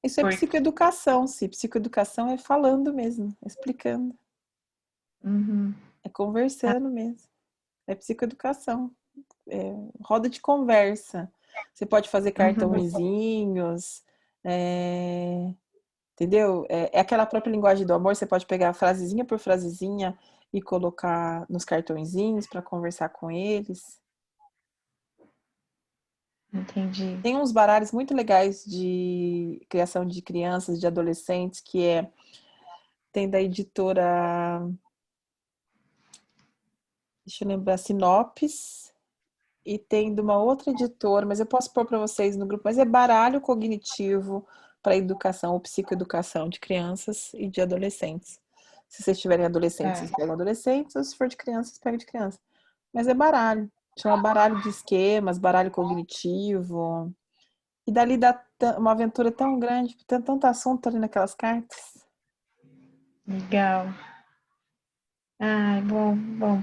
Isso é Porque, psicoeducação, se psicoeducação é falando mesmo, explicando, uhum, é conversando mesmo, é psicoeducação, roda de conversa. Você pode fazer uhum, cartõezinhos, é, entendeu? É aquela própria linguagem do amor, você pode pegar frasezinha por frasezinha e colocar nos cartõezinhos para conversar com eles. entendi. Tem uns baralhos muito legais de criação de crianças, de adolescentes, tem da editora, deixa eu lembrar, Sinopes, e tem de uma outra editora, mas eu posso pôr para vocês no grupo, mas é baralho cognitivo para educação ou psicoeducação de crianças e de adolescentes. Se vocês tiverem adolescentes, Tá. vocês pegam adolescentes, ou se for de criança, vocês pegam de criança. Mas é baralho. Chama baralho de esquemas, baralho cognitivo. E dali dá uma aventura tão grande, tem tanto assunto ali naquelas cartas. Legal. Ai, bom, bom.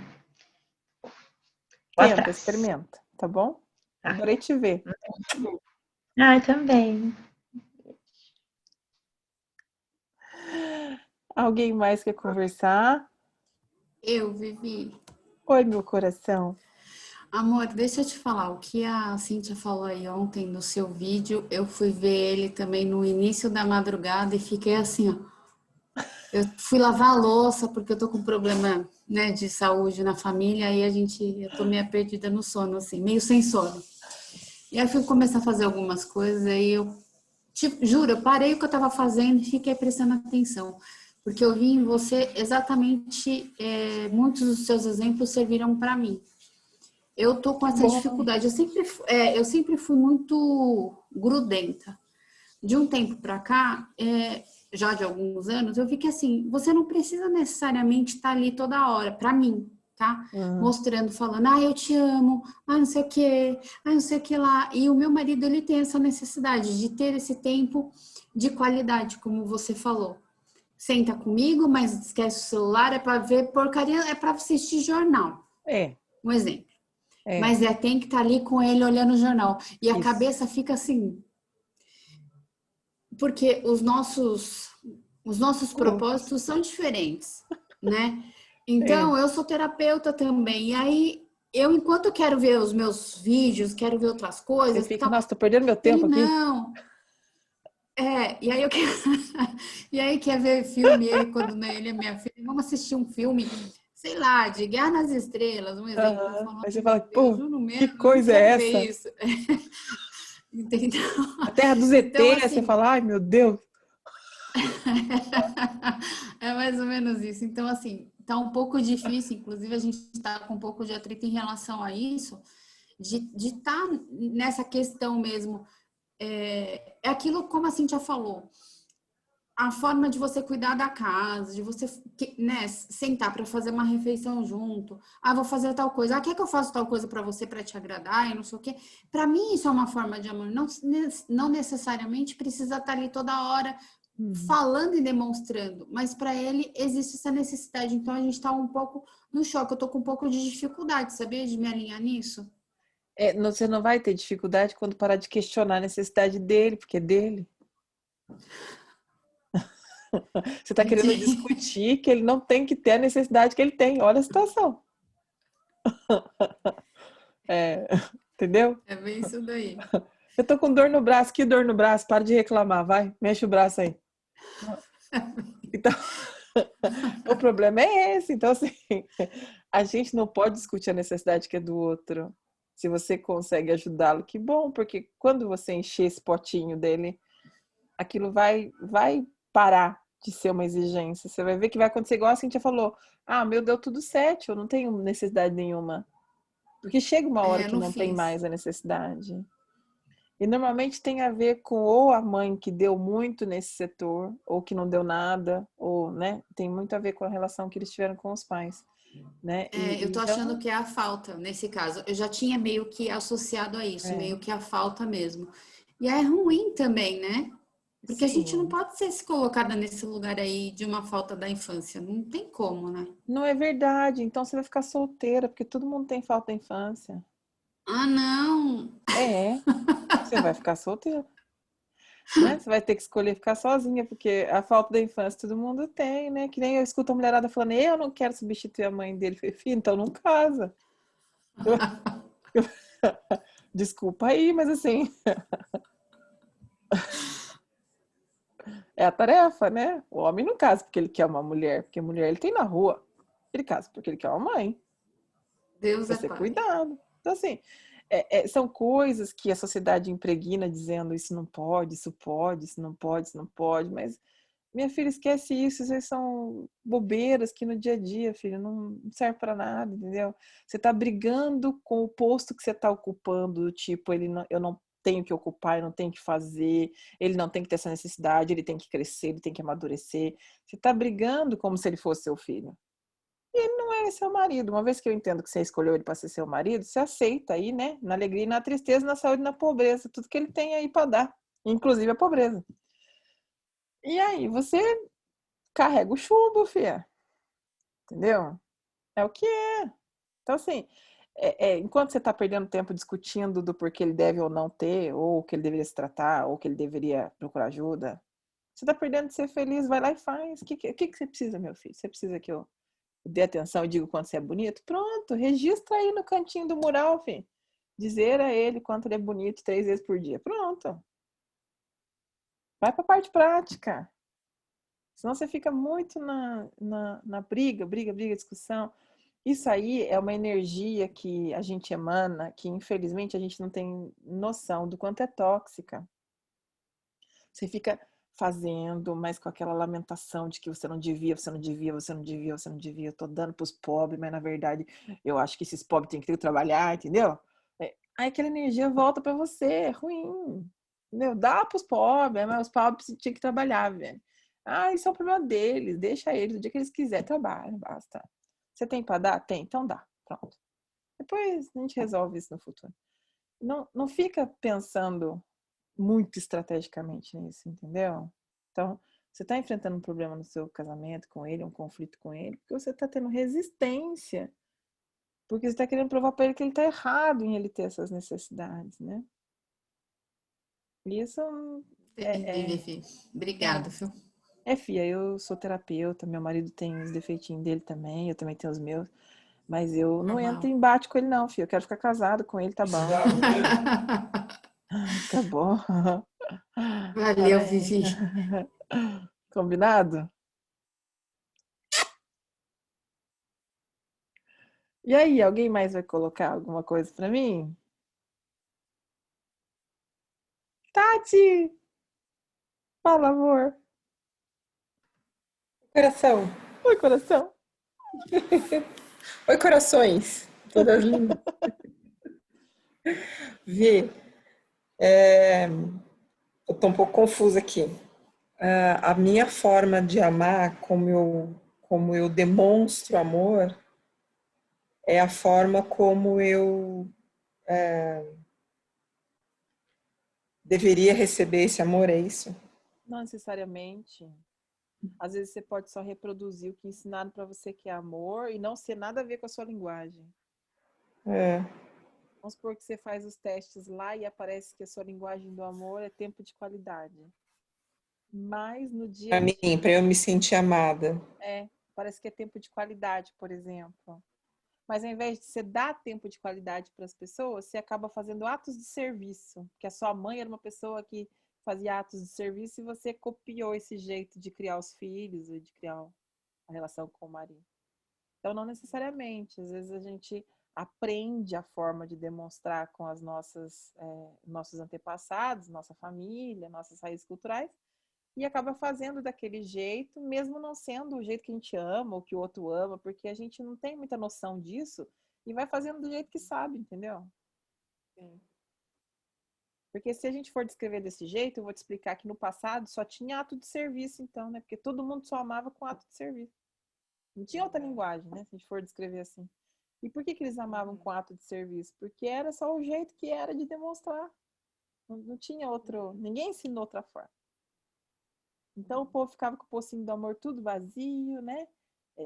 Vou Tenta, atrás. experimenta, tá bom? Tá. Adorei te ver. Ai, também. Alguém mais quer conversar? Eu, Vivi. Oi, meu coração. Amor, deixa eu te falar, o que a Cíntia falou aí ontem no seu vídeo, eu fui ver ele também no início da madrugada e fiquei assim, ó. Eu fui lavar a louça porque eu tô com problema, né, de saúde na família, aí eu tô meio perdida no sono, assim, meio sem sono. E aí fui começar a fazer algumas coisas, aí juro, eu parei o que eu tava fazendo e fiquei prestando atenção. Porque eu vi em você exatamente, muitos dos seus exemplos serviram para mim. Eu tô com Que essa bom. dificuldade. Eu sempre fui muito grudenta. De um tempo para cá, já de alguns anos, eu vi que assim, você não precisa necessariamente estar ali toda hora, para mim, tá? Uhum. Mostrando, falando, eu te amo, não sei o quê, não sei o que lá. E o meu marido, ele tem essa necessidade de ter esse tempo de qualidade, como você falou. Senta comigo, mas esquece o celular, é para ver porcaria, é para assistir jornal. É, Um exemplo. é, Mas tem que estar ali com ele olhando o jornal. E a isso. cabeça fica assim, porque os nossos Curtos. propósitos são diferentes, né? É. Então, eu sou terapeuta também. E aí, enquanto eu quero ver os meus vídeos, quero ver outras Você coisas, fica, tal, nossa, tô perdendo meu ele tempo aqui. não. E aí eu quero, e aí quer ver filme, ele quando né, ele é minha filha, vamos assistir um filme, sei lá, de Guerra nas Estrelas, um exemplo. Eu Aham. falo, Aí você ai meu fala, Deus, pô, eu que não coisa quero é ver essa? isso. Entendeu? A Terra do Então, ZT, aí você assim, fala, ai meu Deus. é mais ou menos isso. Então, assim, tá um pouco difícil, inclusive a gente está com um pouco de atrito em relação a isso, de estar nessa questão mesmo. É aquilo como a Cintia falou. a forma de você cuidar da casa, de você, né, sentar para fazer uma refeição junto. Ah, vou fazer tal coisa. Ah, quer que eu faça tal coisa para você para te agradar e não sei o quê. Para mim isso é uma forma de amor. Não necessariamente precisa estar ali toda hora falando e demonstrando, mas para ele existe essa necessidade. Então a gente está um pouco no choque. Eu tô com um pouco de dificuldade, sabia, de me alinhar nisso. Você não vai ter dificuldade quando parar de questionar a necessidade dele, porque é dele. Você está querendo Entendi. discutir que ele não tem que ter a necessidade que ele tem. Olha a situação. Entendeu? É bem isso daí. Eu tô com dor no braço. Que dor no braço? Para de reclamar, vai. Mexe o braço aí. Então, o problema é esse. Então, assim, a gente não pode discutir a necessidade que é do outro. Se você consegue ajudá-lo, que bom, porque quando você encher esse potinho dele, aquilo vai parar de ser uma exigência. Você vai ver que vai acontecer igual a Cintia falou. Ah, meu, deu tudo certo, eu não tenho necessidade nenhuma. Porque chega uma hora Eu que não não tem fiz. mais a necessidade. E normalmente tem a ver com ou a mãe que deu muito nesse setor, ou que não deu nada, ou, né, tem muito a ver com a relação que eles tiveram com os pais, né? Eu tô achando Então, que é a falta, nesse caso. Eu já tinha meio que associado a isso, é, meio que a falta mesmo. E é ruim também, né? Porque a gente não sim, pode ser se colocada nesse lugar aí de uma falta da infância. Não tem como, né? não é verdade. Então você vai ficar solteira, porque todo mundo tem falta da infância. Ah, não! É, você vai ficar solteira. Né? Você vai ter que escolher ficar sozinha, porque a falta da infância todo mundo tem, né? Que nem eu escuto a mulherada falando, eu não quero substituir a mãe dele. Eu falei, filho, então não casa. Desculpa aí, mas assim, é a tarefa, né? O homem não casa porque ele quer uma mulher, porque mulher ele tem na rua. Ele casa porque ele quer uma mãe. Deus Vai é ser pai. cuidado. Então, assim, são coisas que a sociedade impregna dizendo isso não pode, isso pode, isso não pode, isso não pode, mas minha filha, esquece isso, isso aí são bobeiras que no dia a dia, filha, não serve para nada, entendeu? Você tá brigando com o posto que você tá ocupando, tipo, eu não tenho que ocupar, eu não tenho que fazer, ele não tem que ter essa necessidade, ele tem que crescer, ele tem que amadurecer. Você tá brigando como se ele fosse seu filho. E ele não é seu marido. Uma vez que eu entendo que você escolheu ele para ser seu marido, você aceita aí, né? Na alegria e na tristeza, na saúde e na pobreza, tudo que ele tem aí para dar, inclusive a pobreza. E aí, você carrega o chumbo, filha. Entendeu? É o que é. Então, assim, enquanto você está perdendo tempo discutindo do porquê ele deve ou não ter, ou que ele deveria se tratar, ou que ele deveria procurar ajuda, você está perdendo de ser feliz, vai lá e faz. O que você precisa, meu filho? Você precisa que eu dê atenção e diga o quanto você é bonito? Pronto, registra aí no cantinho do mural, filho. Dizer a ele quanto ele é bonito 3 vezes por dia. Pronto. Vai para a parte prática. Senão você fica muito na briga, discussão. Isso aí é uma energia que a gente emana, que infelizmente a gente não tem noção do quanto é tóxica. Você fica fazendo, mas com aquela lamentação de que você não devia, você não devia, você não devia, você não devia. Eu tô dando para os pobres, mas na verdade eu acho que esses pobres têm que ter que trabalhar, entendeu? Aí aquela energia volta para você, é ruim. Entendeu? Dá para os pobres, mas os pobres tinham que trabalhar, velho. Ah, isso é o problema deles, deixa eles, o dia que eles quiserem, trabalham, basta. Você tem para dar? Tem, então dá. Pronto. Depois a gente resolve isso no futuro. Não fica pensando muito estrategicamente nisso, entendeu? Então, você está enfrentando um problema no seu casamento com ele, um conflito com ele, porque você está tendo resistência. Porque você está querendo provar para ele que ele está errado em ele ter essas necessidades, né? Isso Entendi, é, Vivi. é, Obrigada, viu? Fia, eu sou terapeuta, meu marido tem os defeitinhos dele também, eu também tenho os meus, mas eu não entro Normal. em embate com ele não, filho, eu quero ficar casado com ele, tá bom, tá bom. Tá Valeu, bem. Vivi. Combinado? E aí, alguém mais vai colocar alguma coisa para mim? Tati! Fala, amor. Coração. Oi, coração. Oi, corações. Todas lindas. Vi, eu tô um pouco confusa aqui. A minha forma de amar, como eu demonstro amor, é a forma como eu deveria receber esse amor, é isso? Não necessariamente. Às vezes você pode só reproduzir o que ensinaram para você que é amor e não ser nada a ver com a sua linguagem. É. Vamos supor que você faz os testes lá e aparece que a sua linguagem do amor é tempo de qualidade. Mas no dia a Para mim, para dia, eu me sentir amada. parece que é tempo de qualidade, por exemplo. Mas ao invés de você dar tempo de qualidade para as pessoas, você acaba fazendo atos de serviço. Porque a sua mãe era uma pessoa que fazia atos de serviço e você copiou esse jeito de criar os filhos e de criar a relação com o marido. Então, não necessariamente. Às vezes a gente aprende a forma de demonstrar com as nossos antepassados, nossa família, nossas raízes culturais, e acaba fazendo daquele jeito, mesmo não sendo o jeito que a gente ama ou que o outro ama, porque a gente não tem muita noção disso e vai fazendo do jeito que sabe, entendeu? Sim. Porque se a gente for descrever desse jeito, eu vou te explicar que no passado só tinha ato de serviço, então, né? Porque todo mundo só amava com ato de serviço. Não tinha outra linguagem, né? Se a gente for descrever assim. E por que eles amavam com ato de serviço? Porque era só o jeito que era de demonstrar. Não tinha outro. Ninguém ensinou outra forma. Então o povo ficava com o pocinho do amor tudo vazio, né?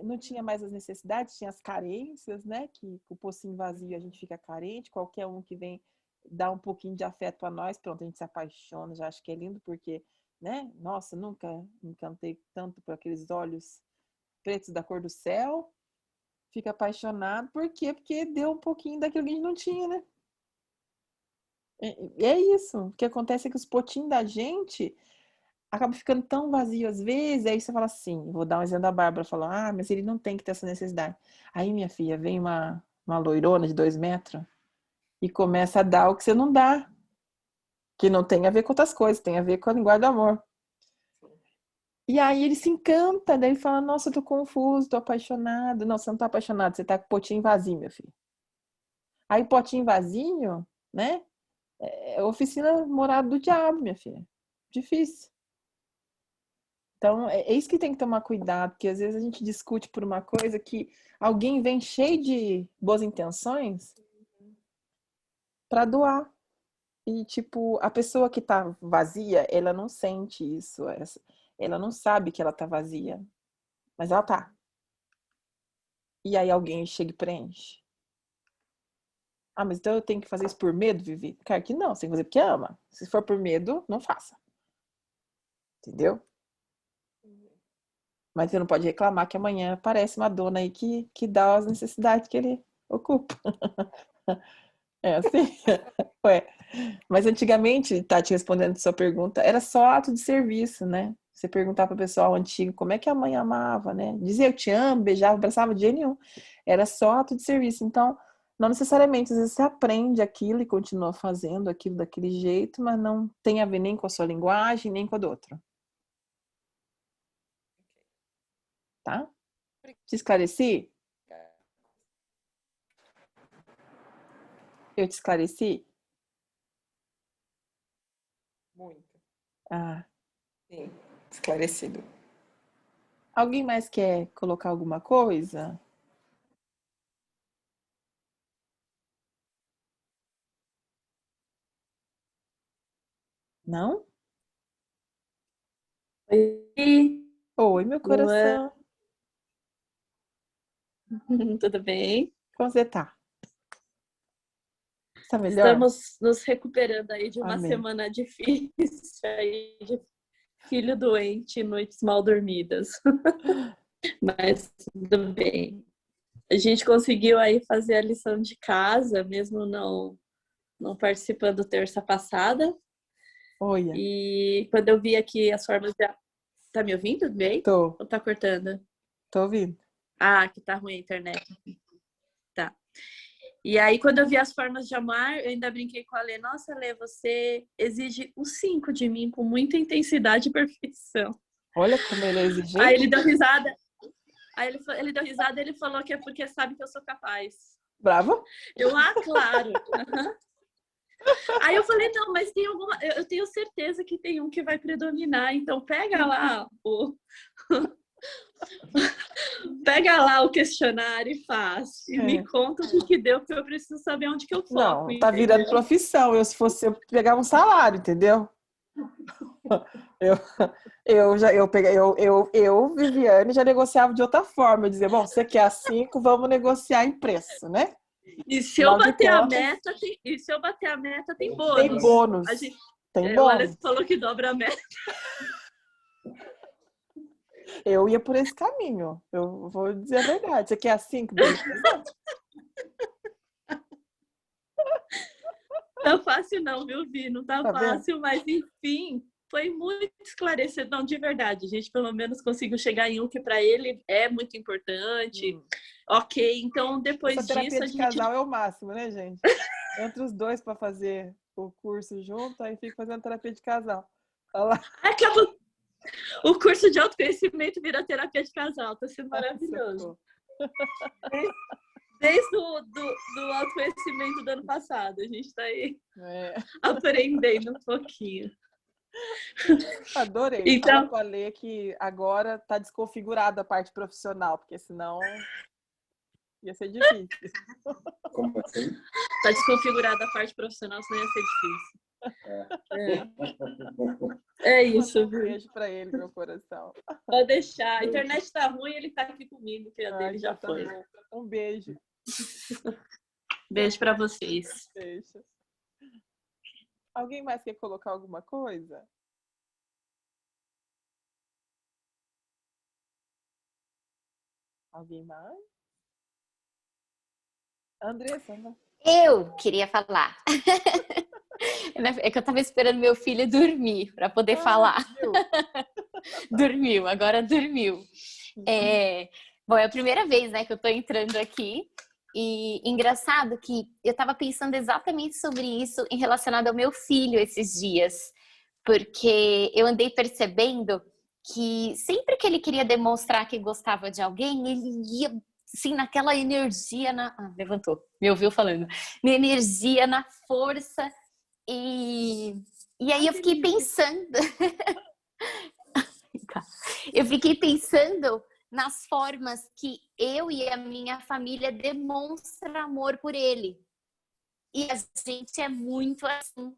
Não tinha mais as necessidades, tinha as carências, né? Que com o pocinho vazio a gente fica carente. Qualquer um que vem dar um pouquinho de afeto a nós, pronto, a gente se apaixona, já acho que é lindo, porque, né? Nossa, nunca me encantei tanto por aqueles olhos pretos da cor do céu. Fica apaixonado. Por quê? Porque deu um pouquinho daquilo que a gente não tinha, né? É isso. O que acontece é que os potinhos da gente acabam ficando tão vazio às vezes. Aí você fala assim, vou dar um exemplo da Bárbara, fala, mas ele não tem que ter essa necessidade. Aí, minha filha, vem uma loirona de 2 metros e começa a dar o que você não dá. Que não tem a ver com outras coisas, tem a ver com a linguagem do amor. E aí ele se encanta, daí ele fala, nossa, eu tô confuso, tô apaixonado. Não, você não tá apaixonado, você tá com o potinho vazio, meu filho. Aí potinho vazio, né? É oficina morada do diabo, minha filha. Difícil. Então, é isso que tem que tomar cuidado, porque às vezes a gente discute por uma coisa que alguém vem cheio de boas intenções para doar. E, tipo, a pessoa que tá vazia, ela não sente isso. Ela não sabe que ela tá vazia. Mas ela tá. E aí alguém chega e preenche. Ah, mas então eu tenho que fazer isso por medo, Vivi? Cara, que não, você tem que fazer porque ama. Se for por medo, não faça. Entendeu? Mas você não pode reclamar que amanhã aparece uma dona aí que dá as necessidades que ele ocupa. É assim? Ué. Mas antigamente, tá te respondendo a sua pergunta, era só ato de serviço, né? Você perguntar para o pessoal antigo como é que a mãe amava, né? Dizia eu te amo, beijava, abraçava de jeito nenhum. Era só ato de serviço. Então, não necessariamente, às vezes você aprende aquilo e continua fazendo aquilo daquele jeito, mas não tem a ver nem com a sua linguagem, nem com a do outro. Tá? Te esclareci? Eu te esclareci? Muito. Ah. Sim, esclarecido. Alguém mais quer colocar alguma coisa? Não? Oi, Oi, meu Luan, coração. tudo bem? Como você tá? Está melhor? Estamos nos recuperando aí de uma Amém. semana difícil aí de filho doente, noites mal dormidas. Mas tudo bem. A gente conseguiu aí fazer a lição de casa, mesmo não participando terça passada. Olha, E quando eu vi aqui as formas de... Tá me ouvindo bem? tô Ou tá cortando? ouvindo. Ah, que tá ruim a internet. Tá. E aí, quando eu vi as formas de amar, eu ainda brinquei com a Lê. Nossa, Lê, você exige o 5 de mim com muita intensidade e perfeição. Olha como ele é Aí exigente. ele deu risada. Aí ele deu risada e ele falou que é porque sabe que eu sou capaz. Bravo? Eu, claro. Aí eu falei, não, mas tem alguma. Eu tenho certeza que tem um que vai predominar, então pega lá o. Pega lá o questionário e faz. E me conta o que deu, porque eu preciso saber onde que eu foco. Não, tá virando entendeu? profissão. Eu, se fosse, eu pegava um salário, entendeu? Eu, Viviane, já negociava de outra forma. Eu dizia, bom, você quer 5, vamos negociar em preço, né? E se eu Afinal de bater a contas, meta, tem bônus. tem bônus. A gente, Tem o bônus. Alex falou que dobra a meta. Eu ia por esse caminho. Eu vou dizer a verdade. Você quer 5? Beleza? Tá fácil não, viu, Vi? Não tá Tá vendo? fácil, mas enfim, foi muito esclarecedor. Não, de verdade, a gente pelo menos conseguiu chegar em um que para ele é muito importante. Ok, então depois Essa terapia disso a de gente... casal é o máximo, né, gente? Entre os dois para fazer o curso junto, aí fica fazendo terapia de casal. Olha lá. Acabou. O curso de autoconhecimento vira terapia de casal. Tá sendo maravilhoso. Desde do autoconhecimento do ano passado. A gente tá aí aprendendo um pouquinho. Adorei. Então... Fala com a Lê que agora tá desconfigurada a parte profissional, porque senão ia ser difícil. Como assim? Tá desconfigurada a parte profissional, senão ia ser difícil. É isso, Um viu? beijo pra ele, meu coração. Pode deixar. A internet tá ruim, ele tá aqui comigo, que a dele já tá foi. bom. Um beijo. Beijo pra vocês. Beijo. Alguém mais quer colocar alguma coisa? Alguém mais? Andressa, né? Eu queria falar. É que eu tava esperando meu filho dormir para poder falar. Dormiu, agora dormiu. Bom, é a primeira vez, né, que eu tô entrando aqui. E engraçado que eu tava pensando exatamente sobre isso em relacionado ao meu filho esses dias. Porque eu andei percebendo que sempre que ele queria demonstrar que gostava de alguém, ele ia, assim, naquela energia... levantou, me ouviu falando. Na energia, na força... E aí eu fiquei pensando... eu fiquei pensando nas formas que eu e a minha família demonstram amor por ele. E a gente é muito assim.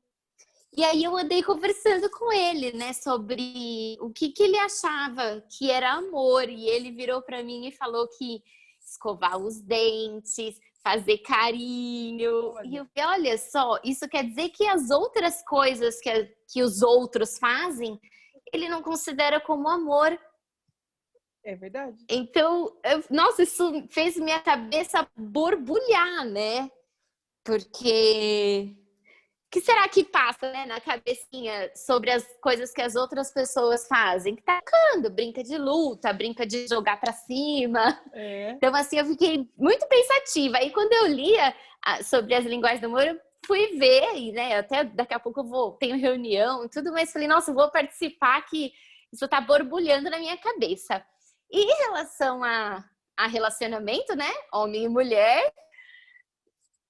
E aí eu andei conversando com ele, né, sobre o que ele achava que era amor. E ele virou para mim e falou que escovar os dentes, fazer carinho. E eu falei, olha só, isso quer dizer que as outras coisas que os outros fazem, ele não considera como amor. É verdade. Então, nossa, isso fez minha cabeça borbulhar, né? Porque... o que será que passa, né, na cabecinha sobre as coisas que as outras pessoas fazem? Que tá brincando, brinca de luta, brinca de jogar pra cima. Então, assim, eu fiquei muito pensativa. Aí, quando eu lia sobre as linguagens do amor, eu fui ver, e, né, até daqui a pouco tenho reunião e tudo, mas falei, nossa, eu vou participar que isso tá borbulhando na minha cabeça. E em relação a relacionamento, né, homem e mulher,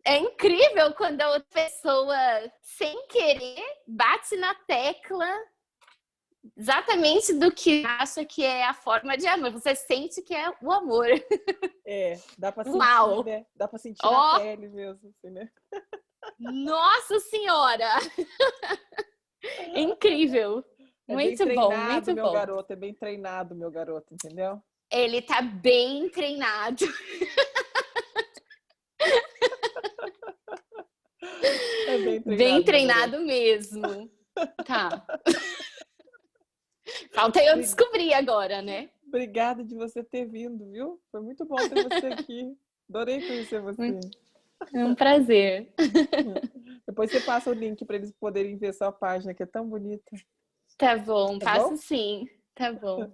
é incrível quando a outra pessoa, sem querer, bate na tecla exatamente do que acha que é a forma de amor. Você sente que é o amor. Dá pra sentir, né? Dá pra sentir na pele mesmo, assim, né? Nossa Senhora! Incrível! Muito bom, muito meu bom. Garoto, é bem treinado, meu garoto, entendeu? Ele tá bem treinado. Bem treinado mesmo. Tá. Falta eu descobrir agora, né? Obrigada de você ter vindo, viu? Foi muito bom ter você aqui. Adorei conhecer você. É um prazer. Depois você passa o link para eles poderem ver sua página, que é tão bonita. Tá bom, passo sim. Tá bom.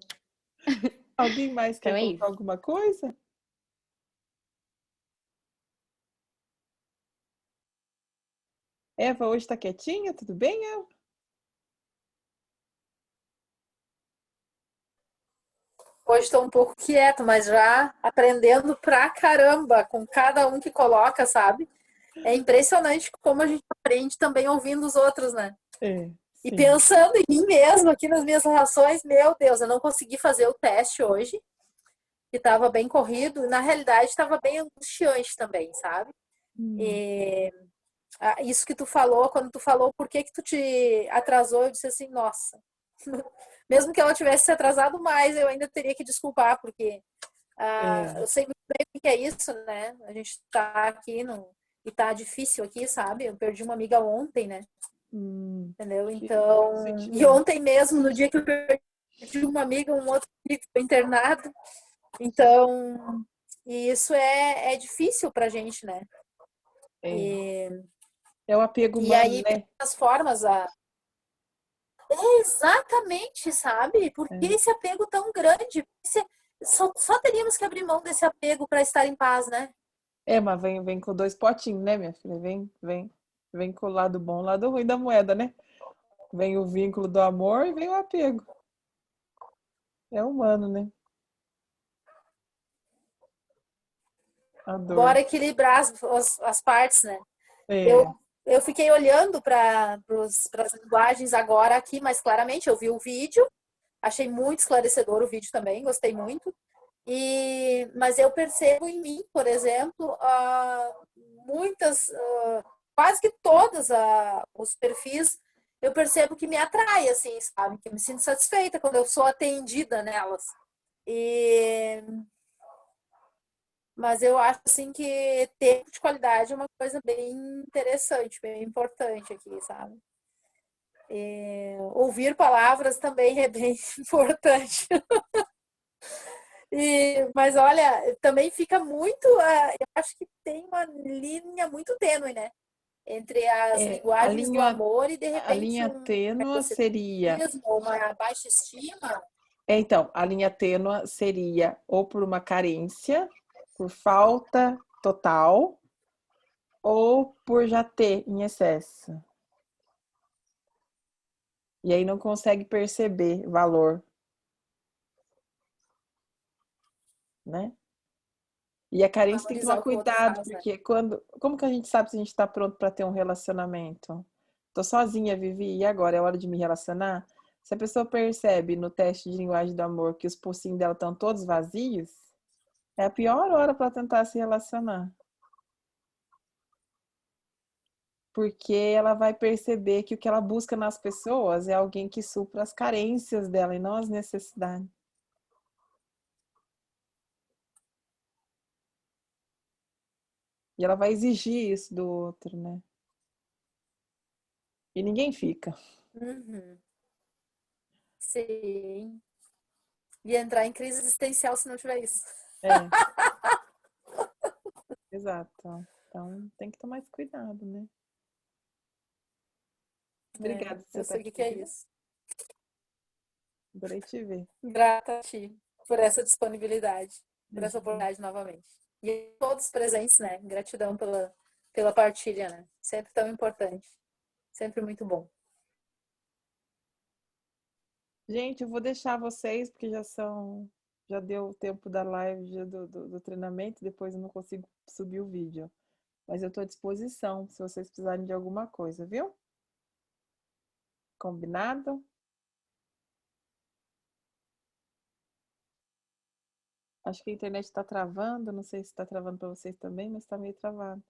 Alguém mais quer colocar alguma coisa? Eva hoje tá quietinha? Tudo bem, Eva? Hoje estou um pouco quieto, mas já aprendendo pra caramba com cada um que coloca, sabe? É impressionante como a gente aprende também ouvindo os outros, né? É, E sim. pensando em mim mesmo, aqui nas minhas reações, meu Deus, eu não consegui fazer o teste hoje, que estava bem corrido. Na realidade, estava bem angustiante também, sabe? Hum, E, isso que tu falou, quando tu falou por que que tu te atrasou, eu disse assim, nossa, mesmo que ela tivesse se atrasado mais, eu ainda teria que desculpar, porque é. eu sei muito bem o que é isso, né? A gente tá aqui e tá difícil aqui, sabe? Eu perdi uma amiga ontem, né? Entendeu? Que Então, e sentimento. ontem mesmo, no dia que eu perdi uma amiga, um outro amigo foi internado. Então, e isso é difícil pra gente, né? É. E, É o apego e humano, aí tem né? as formas, exatamente, sabe? Por que É. esse apego tão grande? Só teríamos que abrir mão desse apego para estar em paz, né? É, mas vem com dois potinhos, né, minha filha? Vem com o lado bom e o lado ruim da moeda, né? Vem o vínculo do amor e vem o apego. É humano, né? A dor. Bora equilibrar as partes, né? É, Eu fiquei olhando para as linguagens agora aqui, mas claramente eu vi o vídeo, achei muito esclarecedor o vídeo também, gostei muito. Mas eu percebo em mim, por exemplo, muitas, quase que todas os perfis, eu percebo que me atrai, assim, sabe? Que eu me sinto satisfeita quando eu sou atendida nelas. E, mas eu acho, assim, que tempo de qualidade é uma coisa bem interessante, bem importante aqui, sabe? Ouvir palavras também é bem importante. Mas olha, também fica muito. Eu acho que tem uma linha muito tênue, né? Entre as a linguagens do linha, amor e, de a repente, linha um tênue seria. egocentrismo ou uma baixa estima. Então, a linha tênue seria ou por uma carência, por falta total, ou por já ter em excesso. E aí não consegue perceber valor, né? E a carência tem que tomar Valorizar o que o outro cuidado, faz, né? porque como que a gente sabe se a gente está pronto para ter um relacionamento? Tô sozinha, Vivi, e agora é hora de me relacionar? Se a pessoa percebe no teste de linguagem do amor que os pocinhos dela estão todos vazios, é a pior hora para tentar se relacionar. Porque ela vai perceber que o que ela busca nas pessoas é alguém que supra as carências dela e não as necessidades. E ela vai exigir isso do outro, né? E ninguém fica. Uhum. Sim. E entrar em crise existencial se não tiver isso. É, exato. Então tem que tomar esse cuidado, né? Obrigada por você Eu estar sei o que aqui, é viu? isso. Adorei te ver. Grata a ti por essa disponibilidade, por essa Imagina. oportunidade novamente. E a todos presentes, né? Gratidão pela partilha, né? Sempre tão importante. Sempre muito bom. Gente, eu vou deixar vocês, porque já deu o tempo da live, já do treinamento, depois eu não consigo subir o vídeo. Mas eu estou à disposição, se vocês precisarem de alguma coisa, viu? Combinado? Acho que a internet está travando, não sei se está travando para vocês também, mas está meio travado.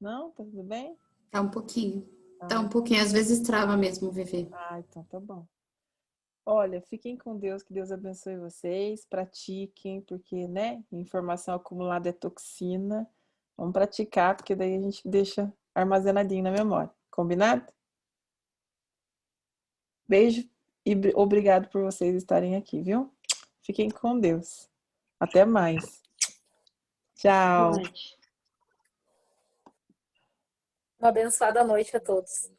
Não? Tá tudo bem? Tá um pouquinho. Tá Ah, um pouquinho. Às vezes trava mesmo, Vivi. então tá bom. Olha, fiquem com Deus, que Deus abençoe vocês, pratiquem, porque, né, informação acumulada é toxina. Vamos praticar, porque daí a gente deixa armazenadinho na memória. Combinado? Beijo e obrigado por vocês estarem aqui, viu? Fiquem com Deus. Até mais. Boa Tchau. noite. Uma abençoada noite a todos.